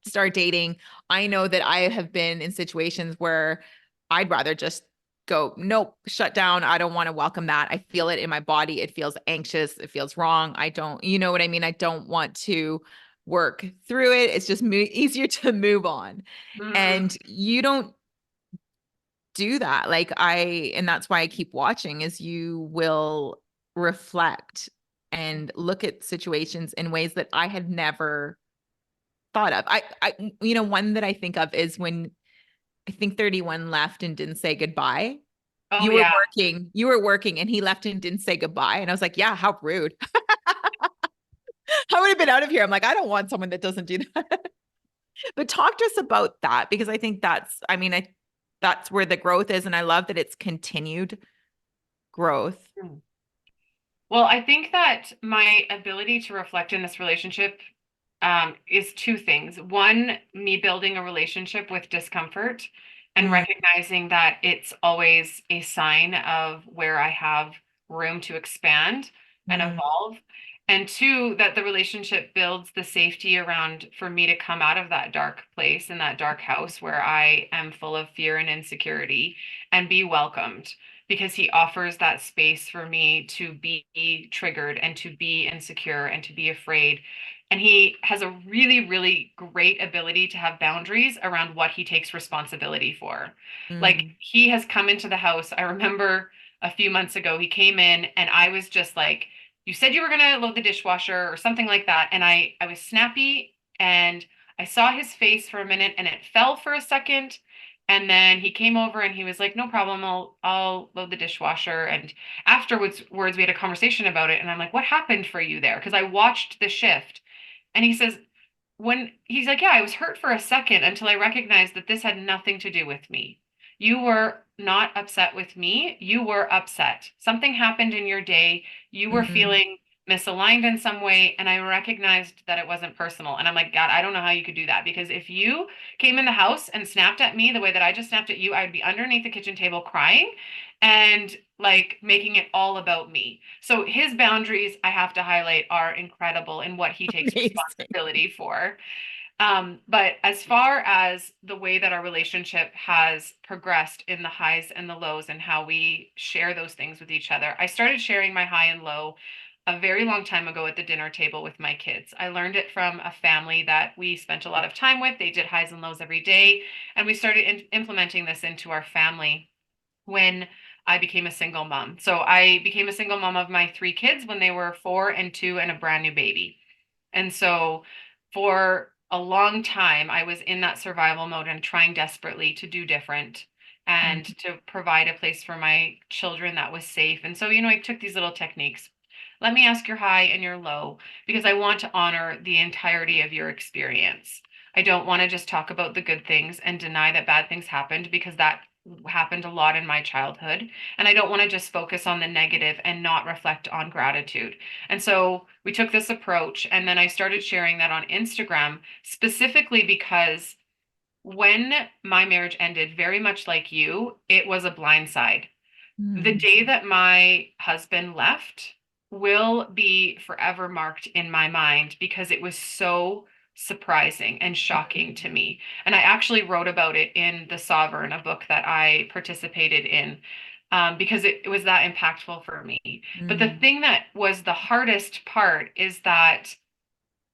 start dating, I know that I have been in situations where I'd rather just go, nope, shut down. I don't want to welcome that. I feel it in my body. It feels anxious. It feels wrong. I don't, you know what I mean? I don't want to work through it. It's just easier to move on. Mhm. And you don't do that. And that's why I keep watching, is you will reflect and look at situations in ways that I had never thought of. One that I think of is when I think 31 left and didn't say goodbye. Oh yeah. You were working and he left and didn't say goodbye. And I was like, yeah, how rude. I would have been out of here. I'm like, I don't want someone that doesn't do that. But talk to us about that, because I think that's where the growth is. And I love that it's continued growth. Mm. Well, I think that my ability to reflect in this relationship is two things. One, me building a relationship with discomfort and Mm, recognizing that it's always a sign of where I have room to expand and mm, evolve. And two, that the relationship builds the safety around for me to come out of that dark place and that dark house where I am full of fear and insecurity and be welcomed, because he offers that space for me to be triggered and to be insecure and to be afraid. And he has a really, really great ability to have boundaries around what he takes responsibility for. Like, mm. he has come into the house. I remember a few months ago, he came in and I was just like, you said you were going to load the dishwasher or something like that. And I was snappy and I saw his face for a minute and it fell for a second. And then he came over and he was like, "No problem, I'll load the dishwasher." And afterwards, we had a conversation about it. And I'm like, "What happened for you there?" Because I watched the shift. And he says, when he's like, "Yeah, I was hurt for a second until I recognized that this had nothing to do with me. You were not upset with me. You were upset. Something happened in your day. You were Mm. feeling misaligned in some way. And I recognized that it wasn't personal." And I'm like, "God, I don't know how you could do that. Because if you came in the house and snapped at me the way that I just snapped at you, I would be underneath the kitchen table crying and like making it all about me." So his boundaries, I have to highlight, are incredible in what he takes Amazing. responsibility for. But as far as the way that our relationship has progressed in the highs and the lows and how we share those things with each other, I started sharing my high and low a very long time ago at the dinner table with my kids. I learned it from a family that we spent a lot of time with. They did highs and lows every day. And we started implementing this into our family when I became a single mom. So I became a single mom of my three kids when they were 4 and 2 and a brand new baby. And so for a long time, I was in that survival mode and trying desperately to do different and Mm. to provide a place for my children that was safe. And so, I took these little techniques. Let me ask your high and your low because I want to honor the entirety of your experience. I don't want to just talk about the good things and deny that bad things happened because that happened a lot in my childhood. And I don't want to just focus on the negative and not reflect on gratitude. And so we took this approach, and then I started sharing that on Instagram specifically because when my marriage ended, very much like you, it was a blindside. The Mm. day that my husband left will be forever marked in my mind because it was so surprising and shocking to me. And I actually wrote about it in The Sovereign, a book that I participated in, because it was that impactful for me. But the Mm. thing that was the hardest part is that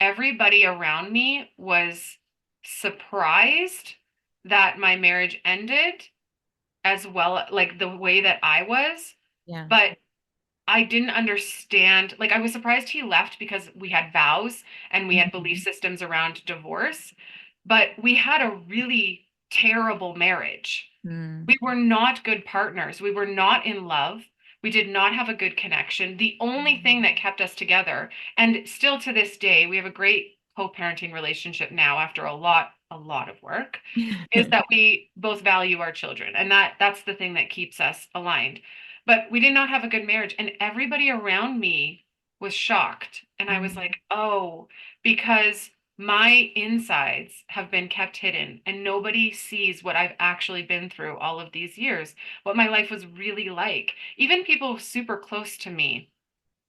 everybody around me was surprised that my marriage ended as well, like the way that I was, Yeah. but I didn't understand. Like, I was surprised he left because we had vows and we had belief Mhm. systems around divorce, but we had a really terrible marriage. Mm. We were not good partners. We were not in love. We did not have a good connection. The only thing that kept us together, and still to this day, we have a great co-parenting relationship now after a lot of work, is that we both value our children. And that's the thing that keeps us aligned. But we did not have a good marriage, and everybody around me was shocked. And I was Mm. like, "Oh, because my insides have been kept hidden and nobody sees what I've actually been through all of these years, what my life was really like. Even people super close to me,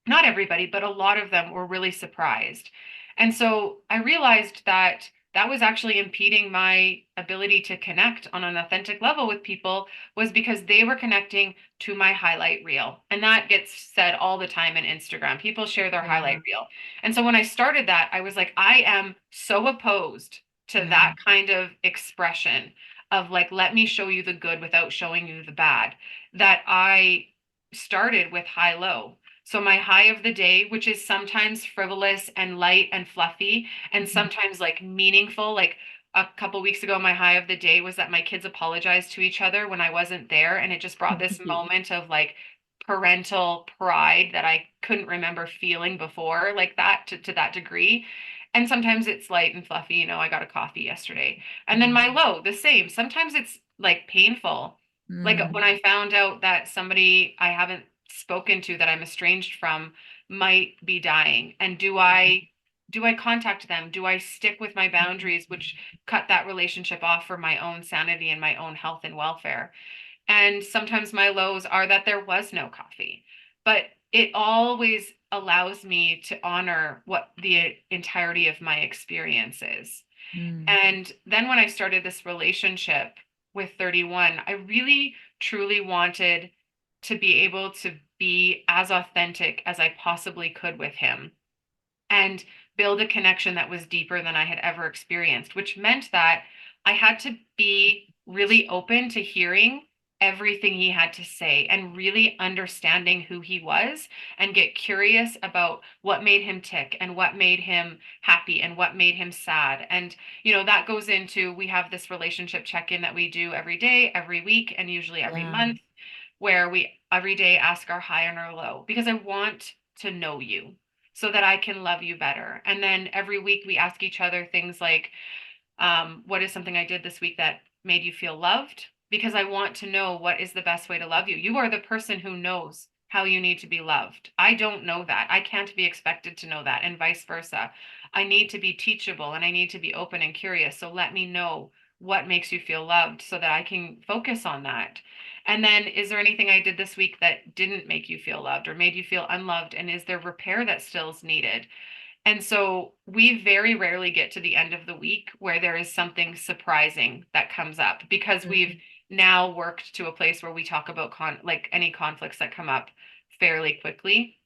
not everybody, but a lot of them were really surprised. And so I realized that that was actually impeding my ability to connect on an authentic level with people was because they were connecting to my highlight reel. And that gets said all the time in Instagram. People share their Yeah. highlight reel. And so when I started that, I was like, I am so opposed to Yeah. that kind of expression of like, let me show you the good without showing you the bad, that I started with high low. So my high of the day, which is sometimes frivolous and light and fluffy, and Mhm. sometimes like meaningful, like a couple weeks ago, my high of the day was that my kids apologized to each other when I wasn't there. And it just brought this moment of like parental pride that I couldn't remember feeling before, like that to that degree. And sometimes it's light and fluffy, I got a coffee yesterday. And then Yeah. my low, the same. Sometimes it's like painful. Like Mm. when I found out that somebody I haven't spoken to that I'm estranged from might be dying. And do I contact them? Do I stick with my boundaries, which cut that relationship off for my own sanity and my own health and welfare? And sometimes my lows are that there was no coffee. But it always allows me to honor what the entirety of my experience is. Mm. And then when I started this relationship with 31, I really truly wanted to be able to be as authentic as I possibly could with him and build a connection that was deeper than I had ever experienced, which meant that I had to be really open to hearing everything he had to say and really understanding who he was and get curious about what made him tick and what made him happy and what made him sad. And, that goes into we have this relationship check in that we do every day, every week, and usually every Yeah. month where we every day ask our high and our low because I want to know you so that I can love you better. And then every week we ask each other things like, what is something I did this week that made you feel loved? Because I want to know what is the best way to love you. You are the person who knows how you need to be loved. I don't know that. I can't be expected to know that, and vice versa. I need to be teachable and I need to be open and curious. So let me know what makes you feel loved so that I can focus on that. And then, is there anything I did this week that didn't make you feel loved or made you feel unloved? And is there repair that still is needed? And so we very rarely get to the end of the week where there is something surprising that comes up because we've now worked to a place where we talk about like any conflicts that come up fairly quickly.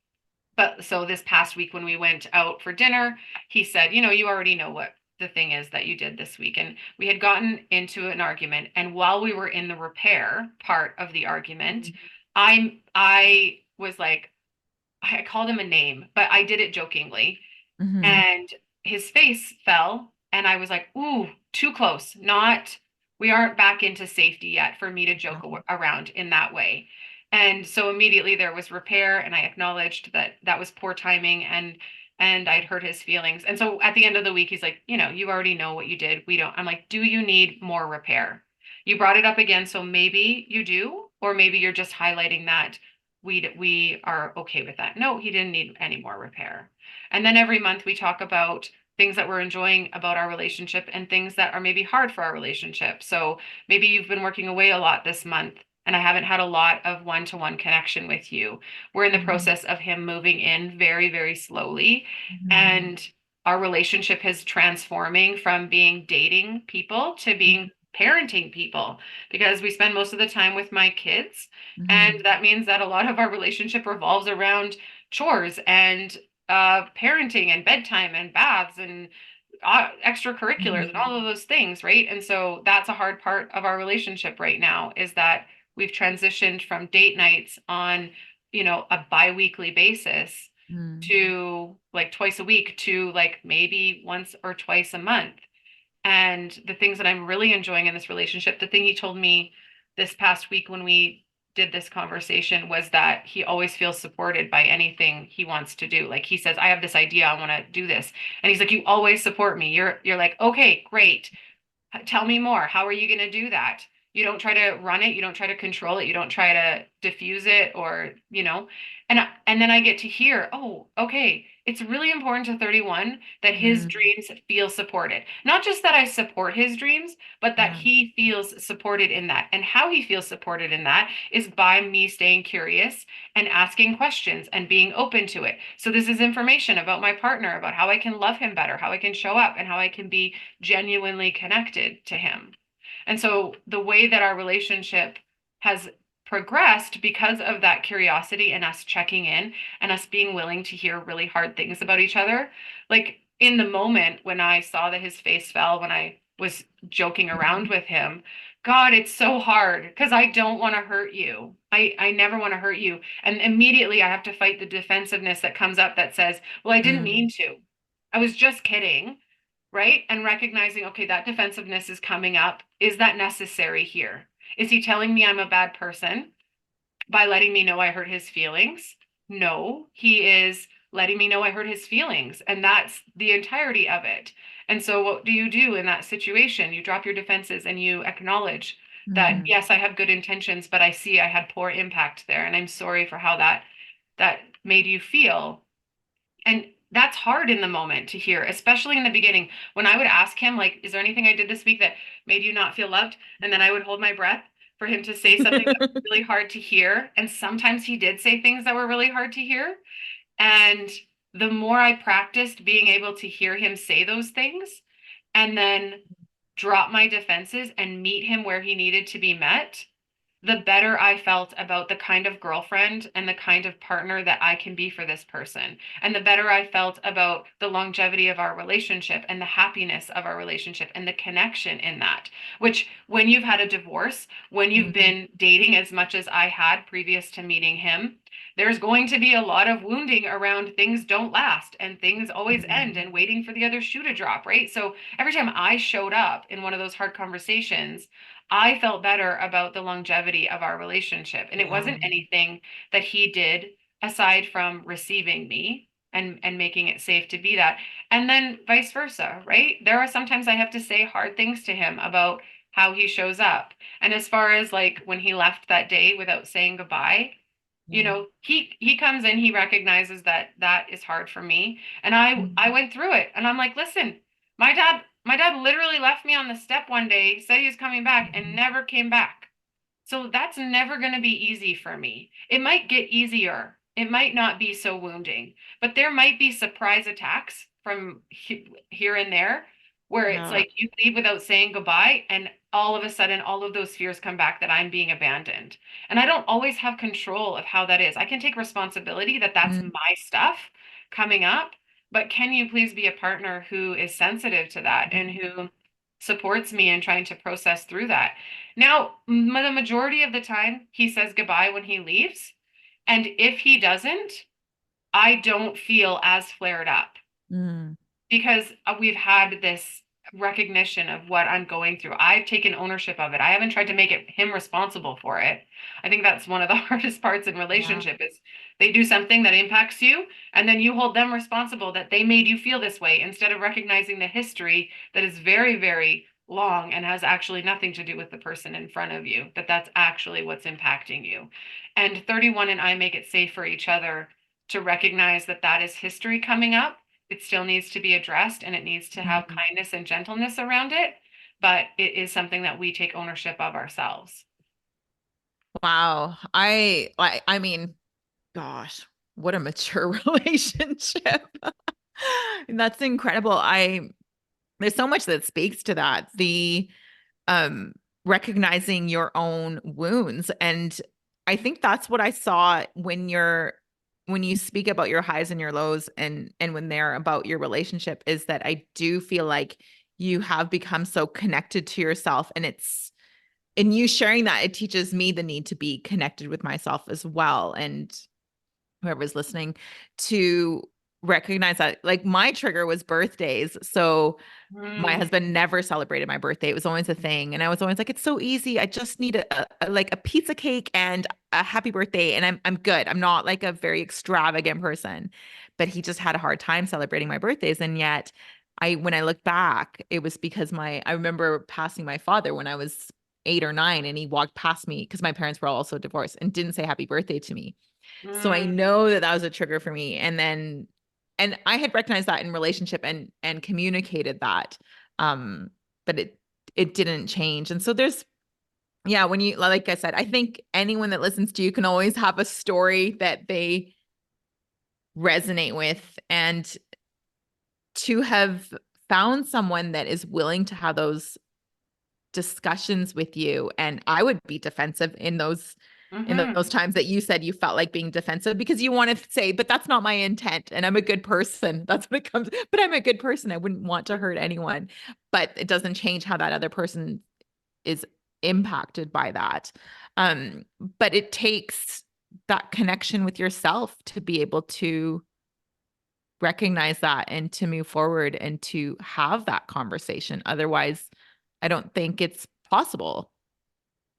But so this past week when we went out for dinner, he said, you already know what the thing is that you did this week. And we had gotten into an argument. And while we were in the repair part of the argument, I was like, I called him a name, but I did it jokingly. Mm-hmm. And his face fell. And I was like, ooh, too close. We aren't back into safety yet for me to joke around in that way. And so immediately there was repair, and I acknowledged that that was poor timing, and I'd hurt his feelings. And so at the end of the week, he's like, you already know what you did. We don't. I'm like, do you need more repair? You brought it up again, so maybe you do, or maybe you're just highlighting that we are okay with that. No, he didn't need any more repair. And then every month we talk about things that we're enjoying about our relationship and things that are maybe hard for our relationship. So maybe you've been working away a lot this month and I haven't had a lot of one-to-one connection with you. We're in the Mhm. process of him moving in very, very slowly. Mhm. And our relationship is transforming from being dating people to being parenting people because we spend most of the time with my kids. And Mhm. that means that a lot of our relationship revolves around chores and parenting and bedtime and baths and extracurriculars and all Mhm. of those things, right? And so that's a hard part of our relationship right now is that we've transitioned from date nights on, a bi-weekly basis Mhm. to like twice a week to like maybe once or twice a month. And the things that I'm really enjoying in this relationship, the thing he told me this past week when we did this conversation was that he always feels supported by anything he wants to do. Like he says, I have this idea, I want to do this. And he's like, you always support me. You're like, okay, great. Tell me more. How are you going to do that? You don't try to run it, you don't try to control it, you don't try to diffuse it or. And then I get to hear, "Oh, okay, it's really important to 31 that his Mhm. dreams feel supported. Not just that I support his dreams, but that Yeah. he feels supported in that. And how he feels supported in that is by me staying curious and asking questions and being open to it. So this is information about my partner, about how I can love him better, how I can show up, and how I can be genuinely connected to him. And so the way that our relationship has progressed because of that curiosity and us checking in and us being willing to hear really hard things about each other. Like in the moment when I saw that his face fell when I was joking around with him, God, it's so hard because I don't want to hurt you. I never want to hurt you. And immediately I have to fight the defensiveness that comes up that says, well, I didn't Mhm. mean to. I was just kidding, right? And recognizing, okay, that defensiveness is coming up. Is that necessary here? Is he telling me I'm a bad person by letting me know I hurt his feelings? No, he is letting me know I hurt his feelings. And that's the entirety of it. And so, what do you do in that situation? You drop your defenses and you acknowledge that, Mhm. yes, I have good intentions, but I see I had poor impact there. And I'm sorry for how that made you feel. And that's hard in the moment to hear, especially in the beginning. When I would ask him, like, is there anything I did this week that made you not feel loved? And then I would hold my breath for him to say something that was really hard to hear. And sometimes he did say things that were really hard to hear. And the more I practiced being able to hear him say those things and then drop my defenses and meet him where he needed to be met, the better I felt about the kind of girlfriend and the kind of partner that I can be for this person. And the better I felt about the longevity of our relationship and the happiness of our relationship and the connection in that. Which, when you've had a divorce, when you've Mhm. been dating as much as I had previous to meeting him, there's going to be a lot of wounding around things don't last and things always end Mhm. and waiting for the other shoe to drop, right? So every time I showed up in one of those hard conversations, I felt better about the longevity of our relationship. And it Yeah. wasn't anything that he did aside from receiving me and making it safe to be that. And then vice versa, right? There are sometimes I have to say hard things to him about how he shows up. And as far as like when he left that day without saying goodbye, Yeah. he comes in, he recognizes that that is hard for me. And I Mhm. went through it and I'm like, listen, my dad literally left me on the step one day, said he was coming back and Mhm. never came back. So that's never going to be easy for me. It might get easier. It might not be so wounding, but there might be surprise attacks from here and there where it's Yeah. like you leave without saying goodbye, and all of a sudden, all of those fears come back that I'm being abandoned. And I don't always have control of how that is. I can take responsibility that that's Mm. my stuff coming up, but can you please be a partner who is sensitive to that and who supports me in trying to process through that? Now, the majority of the time, he says goodbye when he leaves. And if he doesn't, I don't feel as flared up Mm. because we've had this recognition of what I'm going through. I've taken ownership of it. I haven't tried to make him responsible for it. I think that's one of the hardest parts in Yeah. relationship is they do something that impacts you, and then you hold them responsible that they made you feel this way instead of recognizing the history that is very, very long and has actually nothing to do with the person in front of you, that that's actually what's impacting you. And 31 and I make it safe for each other to recognize that that is history coming up. It still needs to be addressed and it needs to have Mhm. kindness and gentleness around it, but it is something that we take ownership of ourselves. Wow. I mean, gosh, what a mature relationship. That's incredible. There's so much that speaks to that. The um recognizing your own wounds. And I think that's what I saw when you speak about your highs and your lows and when they're about your relationship is that I do feel like you have become so connected to yourself, and it's in you sharing that it teaches me the need to be connected with myself as well, and whoever's listening to recognize that. Like, my trigger was birthdays. So my Mm, husband never celebrated my birthday. It was always a thing. And I was always like, it's so easy. I just need like a pizza cake and a happy birthday and I'm good. I'm not like a very extravagant person. But he just had a hard time celebrating my birthdays. And yet when I look back, it was because I remember passing my father when I was 8 or 9, and he walked past me because my parents were also divorced and didn't say happy birthday to me. So I mm, know that that was a trigger for me. And I had recognized that in relationship and communicated that. But it didn't change. And so yeah, when you, like I said, I think anyone that listens to you can always have a story that they resonate with, and to have found someone that is willing to have those discussions with you. And I would be defensive in mhm. those times that you said you felt like being defensive because you want to say, but that's not my intent and I'm a good person. That's what it comes. But I'm a good person. I wouldn't want to hurt anyone. But it doesn't change how that other person is impacted by that. Um, but it takes that connection with yourself to be able to recognize that and to move forward and to have that conversation. Otherwise, I don't think it's possible.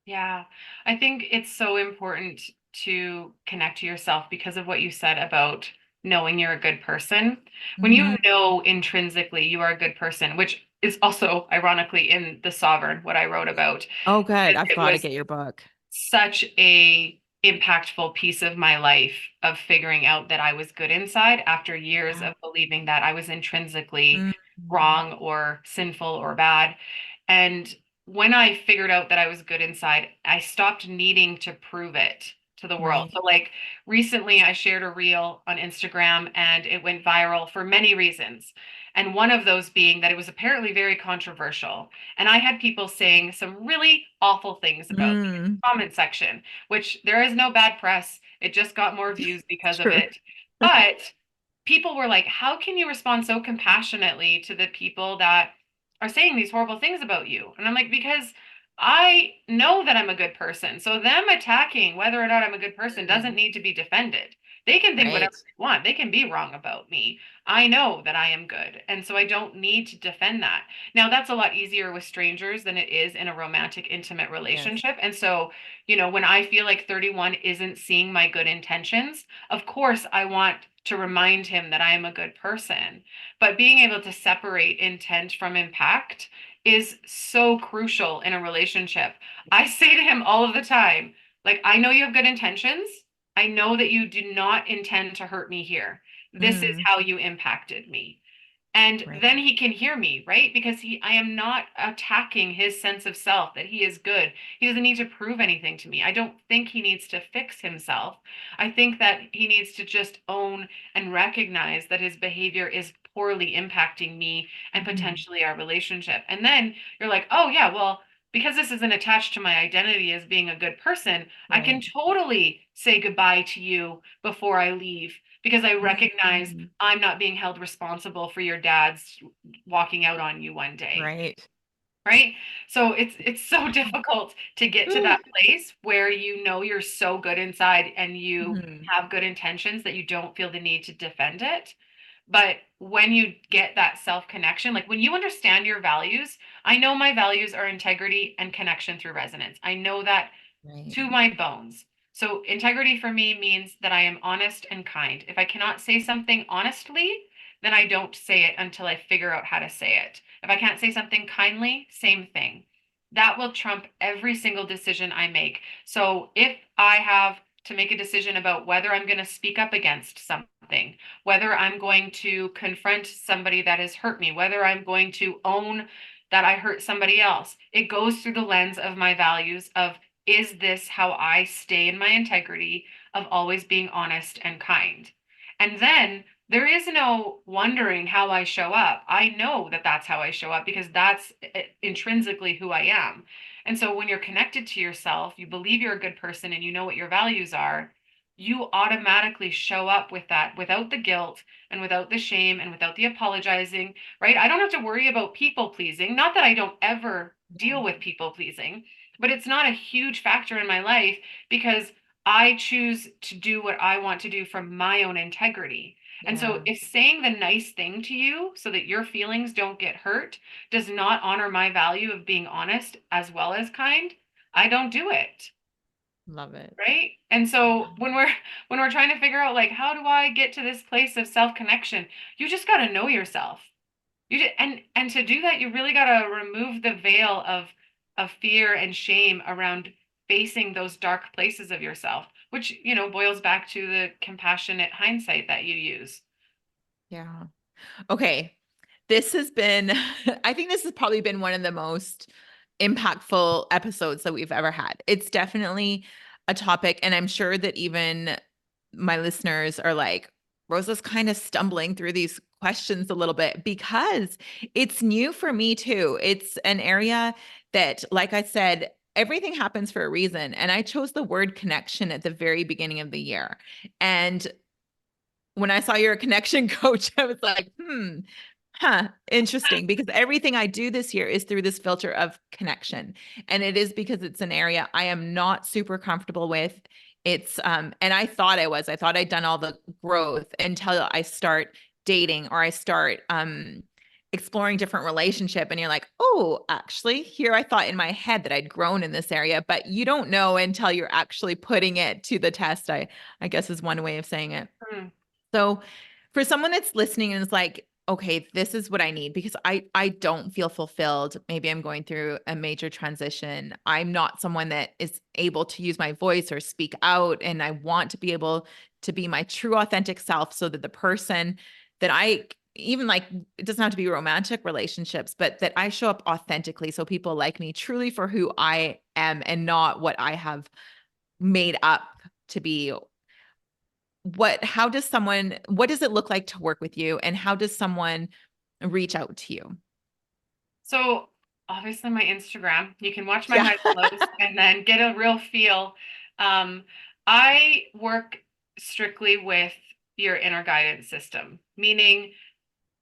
Yeah, I think it's so important to connect to yourself because of what you said about knowing you're a good person. When you Mhm. know intrinsically you are a good person, which is also ironically in The Sovereign, what I wrote about, Oh, good. because I've it got to was get your book. such a impactful piece of my life of figuring out that I was good inside after years Wow. of believing that I was intrinsically Mhm. wrong or sinful or bad. And when I figured out that I was good inside, I stopped needing to prove it to the world. Right. So, like recently, I shared a reel on Instagram and it went viral for many reasons. And one of those being that it was apparently very controversial. And I had people saying some really awful things about me in Mm. the comment section, which there is no bad press. It just got more views because of True. it. But people were like, how can you respond so compassionately to the people that are saying these horrible things about you? And I'm like, because I know that I'm a good person. So them attacking whether or not I'm a good person doesn't Mm. need to be defended. They can think whatever Right. they want. They can be wrong about me. I know that I am good. And so I don't need to defend that. Now, that's a lot easier with strangers than it is in a romantic, intimate Yes. relationship. And so, when I feel like 31 isn't seeing my good intentions, of course, I want to remind him that I am a good person. But being able to separate intent from impact is so crucial in a relationship. I say to him all of the time, like, I know you have good intentions. I know that you do not intend to hurt me here. This is Mm. how you impacted me. And Right. then he can hear me, right? Because I am not attacking his sense of self that he is good. He doesn't need to prove anything to me. I don't think he needs to fix himself. I think that he needs to just own and recognize that his behavior is poorly impacting me and Mhm. potentially our relationship. And then you're like, oh, yeah, well, because this isn't attached to my identity as being a good person, I can Right. totally say goodbye to you before I leave because I recognize Mhm. I'm not being held responsible for your dad's walking out on you one day, Right. right? So it's so difficult to get to Ooh. that place where you're so good inside and you Mhm. have good intentions that you don't feel the need to defend it. But when you get that self connection, like when you understand your values, I know my values are integrity and connection through resonance. I know that Right. to my bones. So integrity for me means that I am honest and kind. If I cannot say something honestly, then I don't say it until I figure out how to say it. If I can't say something kindly, same thing. That will trump every single decision I make. So if I have to make a decision about whether I'm going to speak up against something, whether I'm going to confront somebody that has hurt me, whether I'm going to own that I hurt somebody else, it goes through the lens of my values of, is this how I stay in my integrity of always being honest and kind? And then there is no wondering how I show up. I know that that's how I show up because that's intrinsically who I am. And so when you're connected to yourself, you believe you're a good person and you know what your values are, you automatically show up with that without the guilt and without the shame and without the apologizing, right? I don't have to worry about people pleasing. Not that I don't ever deal with people pleasing, but it's not a huge factor in my life because I choose to do what I want to do from my own integrity. And so Yeah. if saying the nice thing to you so that your feelings don't get hurt does not honor my value of being honest as well as kind, I don't do it. Love it. Right? And so when we're trying to figure out like how do I get to this place of self-connection, you just got to know yourself. And to do that, you really got to remove the veil of fear and shame around facing those dark places of yourself, which, boils back to the compassionate hindsight that you use. Yeah. Okay. This has been, I think this has probably been one of the most impactful episodes that we've ever had. It's definitely a topic, and I'm sure that even my listeners are like, Rosa's kind of stumbling through these questions a little bit because it's new for me too. It's an area that, like I said, everything happens for a reason. And I chose the word connection at the very beginning of the year. And when I saw you're a connection coach, I was like, interesting. Because everything I do this year is through this filter of connection. And it is because it's an area I am not super comfortable with. And I thought I thought I'd done all the growth until I start dating or I start exploring different relationship. And you're like, oh, actually, here I thought in my head that I'd grown in this area, but you don't know until you're actually putting it to the test. I guess is one way of saying it. Hmm. So for someone that's listening and is like, okay, this is what I need because I don't feel fulfilled. Maybe I'm going through a major transition. I'm not someone that is able to use my voice or speak out and I want to be able to be my true authentic self so that the person that I even like it doesn't have to be romantic relationships, but that I show up authentically so people like me truly for who I am and not what I have made up to be. What does it look like to work with you and how does someone reach out to you? So obviously my Instagram, you can watch my Yeah. highs and lows and then get a real feel. Um, I work strictly with your inner guidance system, meaning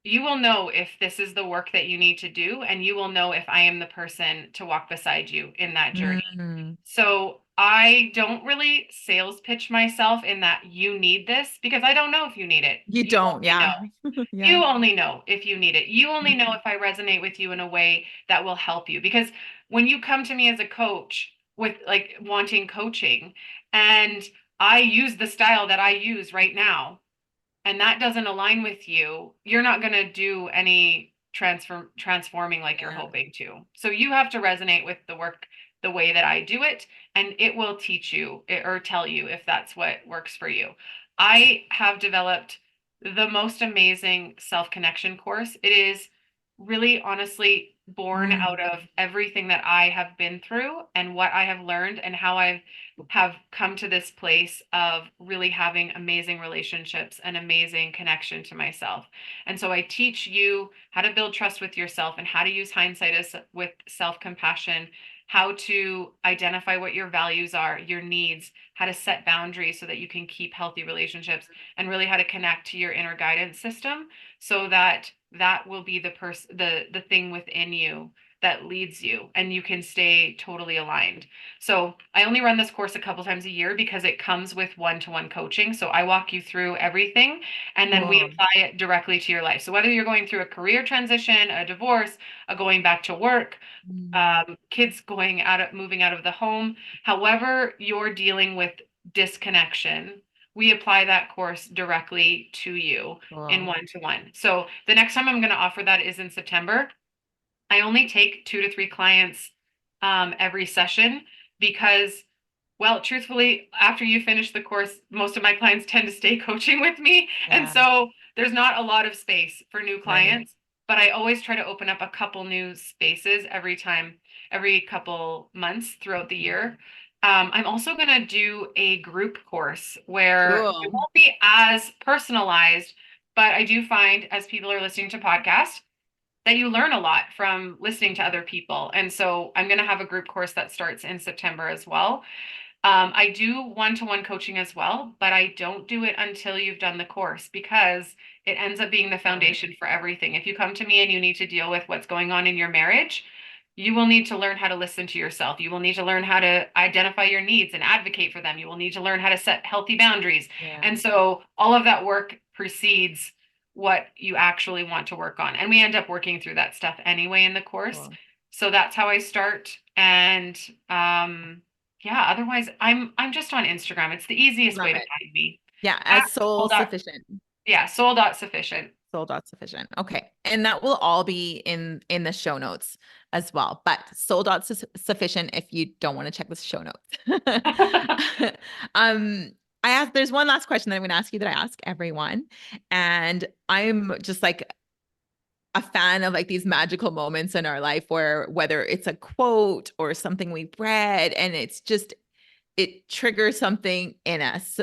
you will know if this is the work that you need to do, and you will know if I am the person to walk beside you in that journey. Mm, So I don't really sales pitch myself in that you need this because I don't know if you need it. you You don't, only yeah. know. Yeah. You only know if you need it. You only know Mhm. if I resonate with you in a way that will help you. Because when you come to me as a coach with like wanting coaching, and I use the style that I use right now, and that doesn't align with you, you're not going to do any transforming like you're Yeah. hoping to. So you have to resonate with the work the way that I do it, and it will teach you or tell you if that's what works for you. I have developed the most amazing self-connection course. It is really honestly born Mm, out of everything that I have been through and what I have learned and how I have come to this place of really having amazing relationships and amazing connection to myself. And so I teach you how to build trust with yourself and how to use hindsight as with self-compassion, how to identify what your values are, your needs, how to set boundaries so that you can keep healthy relationships, and really how to connect to your inner guidance system so that that will be the thing within you that leads you and you can stay totally aligned. So I only run this course a couple times a year because it comes with one-to-one coaching. So I walk you through everything and then we Cool. apply it directly to your life. So whether you're going through a career transition, a divorce, a going back to work, Mm, kids going out of moving out of the home, however you're dealing with disconnection, we apply that course directly to you in cool. one-to-one. So the next time I'm going to offer that is in September. I only take 2 to 3 clients every session because, well, truthfully, after you finish the course, most of my clients tend to stay coaching with me. And Yeah. so there's not a lot of space for new Right. clients, but I always try to open up a couple new spaces every time, every couple months throughout the year. I'm also going to do a group course where it Cool. won't be as personalized, but I do find as people are listening to podcasts, that you learn a lot from listening to other people. And so I'm going to have a group course that starts in September as well. I do one-to-one coaching as well, but I don't do it until you've done the course because it ends up being the Right. foundation for everything. If you come to me and you need to deal with what's going on in your marriage, you will need to learn how to listen to yourself. You will need to learn how to identify your needs and advocate for them. You will need to learn how to set healthy boundaries. Yeah. And so all of that work precedes what you actually want to work on. And we end up working through that stuff anyway in the course. Cool. So that's how I start. And yeah, otherwise I'm just on Instagram. It's the easiest Love way to it. find me. Yeah. At As soul soul dot, sufficient. yeah, soul dot sufficient. Soul dot sufficient. Okay. And that will all be in the show notes as well. But soul dot sufficient if you don't want to check the show notes. um I asked there's one last question that I'm going to ask you that I ask everyone. And I'm just like a fan of like these magical moments in our life where whether it's a quote or something we've read and it's just it triggers something in us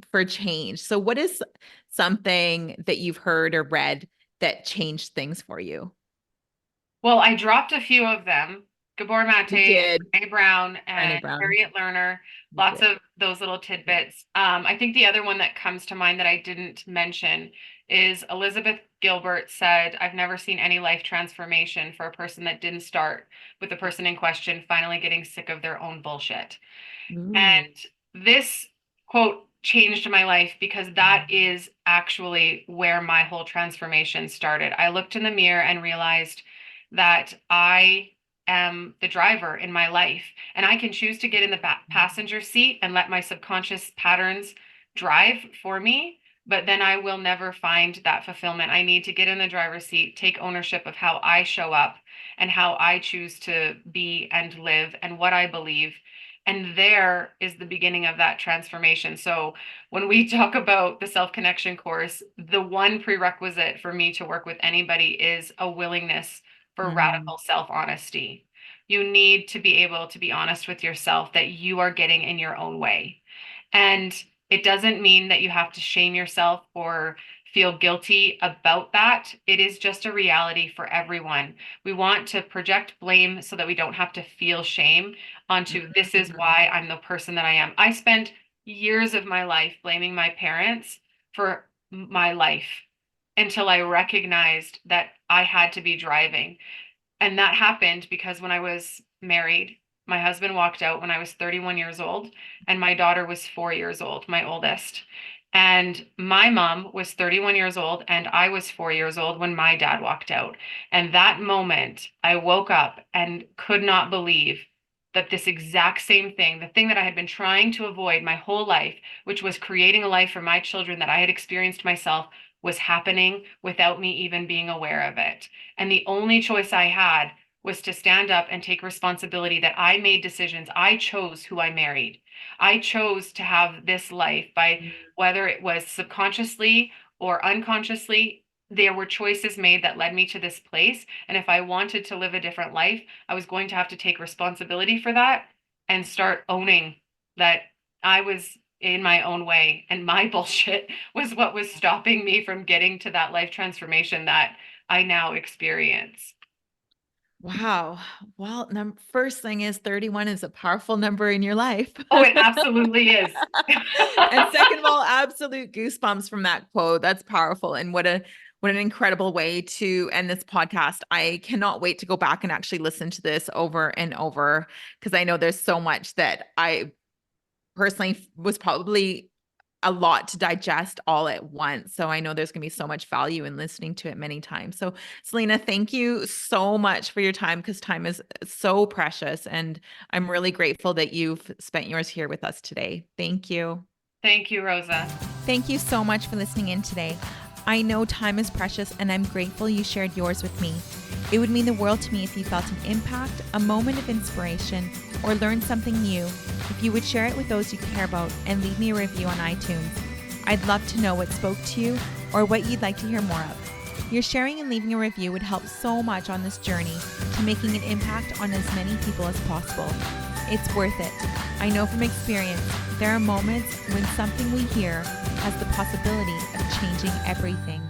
for change. So what is something that you've heard or read that changed things for you? Well, I dropped a few of them. Gabor You Mate, did. Brene Brown, Brené and Brown. Harriet Lerner. You Lots did. of those little Yeah. tidbits. I think the other one that comes to mind that I didn't mention is Elizabeth Gilbert said, "I've never seen any life transformation for a person that didn't start with the person in question finally getting sick of their own bullshit." Ooh. And this quote changed my life because that is actually where my whole transformation started. I looked in the mirror and realized that I am the driver in my life, and I can choose to get in the passenger seat and let my subconscious patterns drive for me. But then I will never find that fulfillment. I need to get in the driver's seat, take ownership of how I show up and how I choose to be and live and what I believe. And there is the beginning of that transformation. So when we talk about the self connection course, the one prerequisite for me to work with anybody is a willingness for Mm, radical self honesty. You need to be able to be honest with yourself that you are getting in your own way. And it doesn't mean that you have to shame yourself or feel guilty about that. It is just a reality for everyone. We want to project blame so that we don't have to feel shame onto this is mm, why I'm the person that I am. I spent years of my life blaming my parents for my life until I recognized that I had to be driving. And that happened because when I was married, my husband walked out when I was 31 years old, and my daughter was 4 years old, my oldest. And my mom was 31 years old, and I was 4 years old when my dad walked out. And that moment, I woke up and could not believe that this exact same thing, the thing that I had been trying to avoid my whole life, which was creating a life for my children that I had experienced myself, was happening without me even being aware of it. And the only choice I had was to stand up and take responsibility that I made decisions. I chose who I married. I chose to have this life by mm. whether it was subconsciously or unconsciously. There were choices made that led me to this place. And if I wanted to live a different life, I was going to have to take responsibility for that and start owning that I was in my own way and my bullshit was what was stopping me from getting to that life transformation that I now experience. Wow. Well, first thing is 31 is a powerful number in your life. Oh, it absolutely is. And second of all, absolute goosebumps from that quote. That's powerful. And What an incredible way to end this podcast. I cannot wait to go back and actually listen to this over and over because I know there's so much that I personally was probably a lot to digest all at once. So I know there's going to be so much value in listening to it many times. So, Selena, thank you so much for your time because time is so precious. And I'm really grateful that you've spent yours here with us today. Thank you. Thank you, Rosa. Thank you so much for listening in today. I know time is precious and I'm grateful you shared yours with me. It would mean the world to me if you felt an impact, a moment of inspiration, or learned something new. If you would share it with those you care about and leave me a review on iTunes. I'd love to know what spoke to you or what you'd like to hear more of. Your sharing and leaving a review would help so much on this journey to making an impact on as many people as possible. It's worth it. I know from experience, there are moments when something we hear has the possibility of changing everything.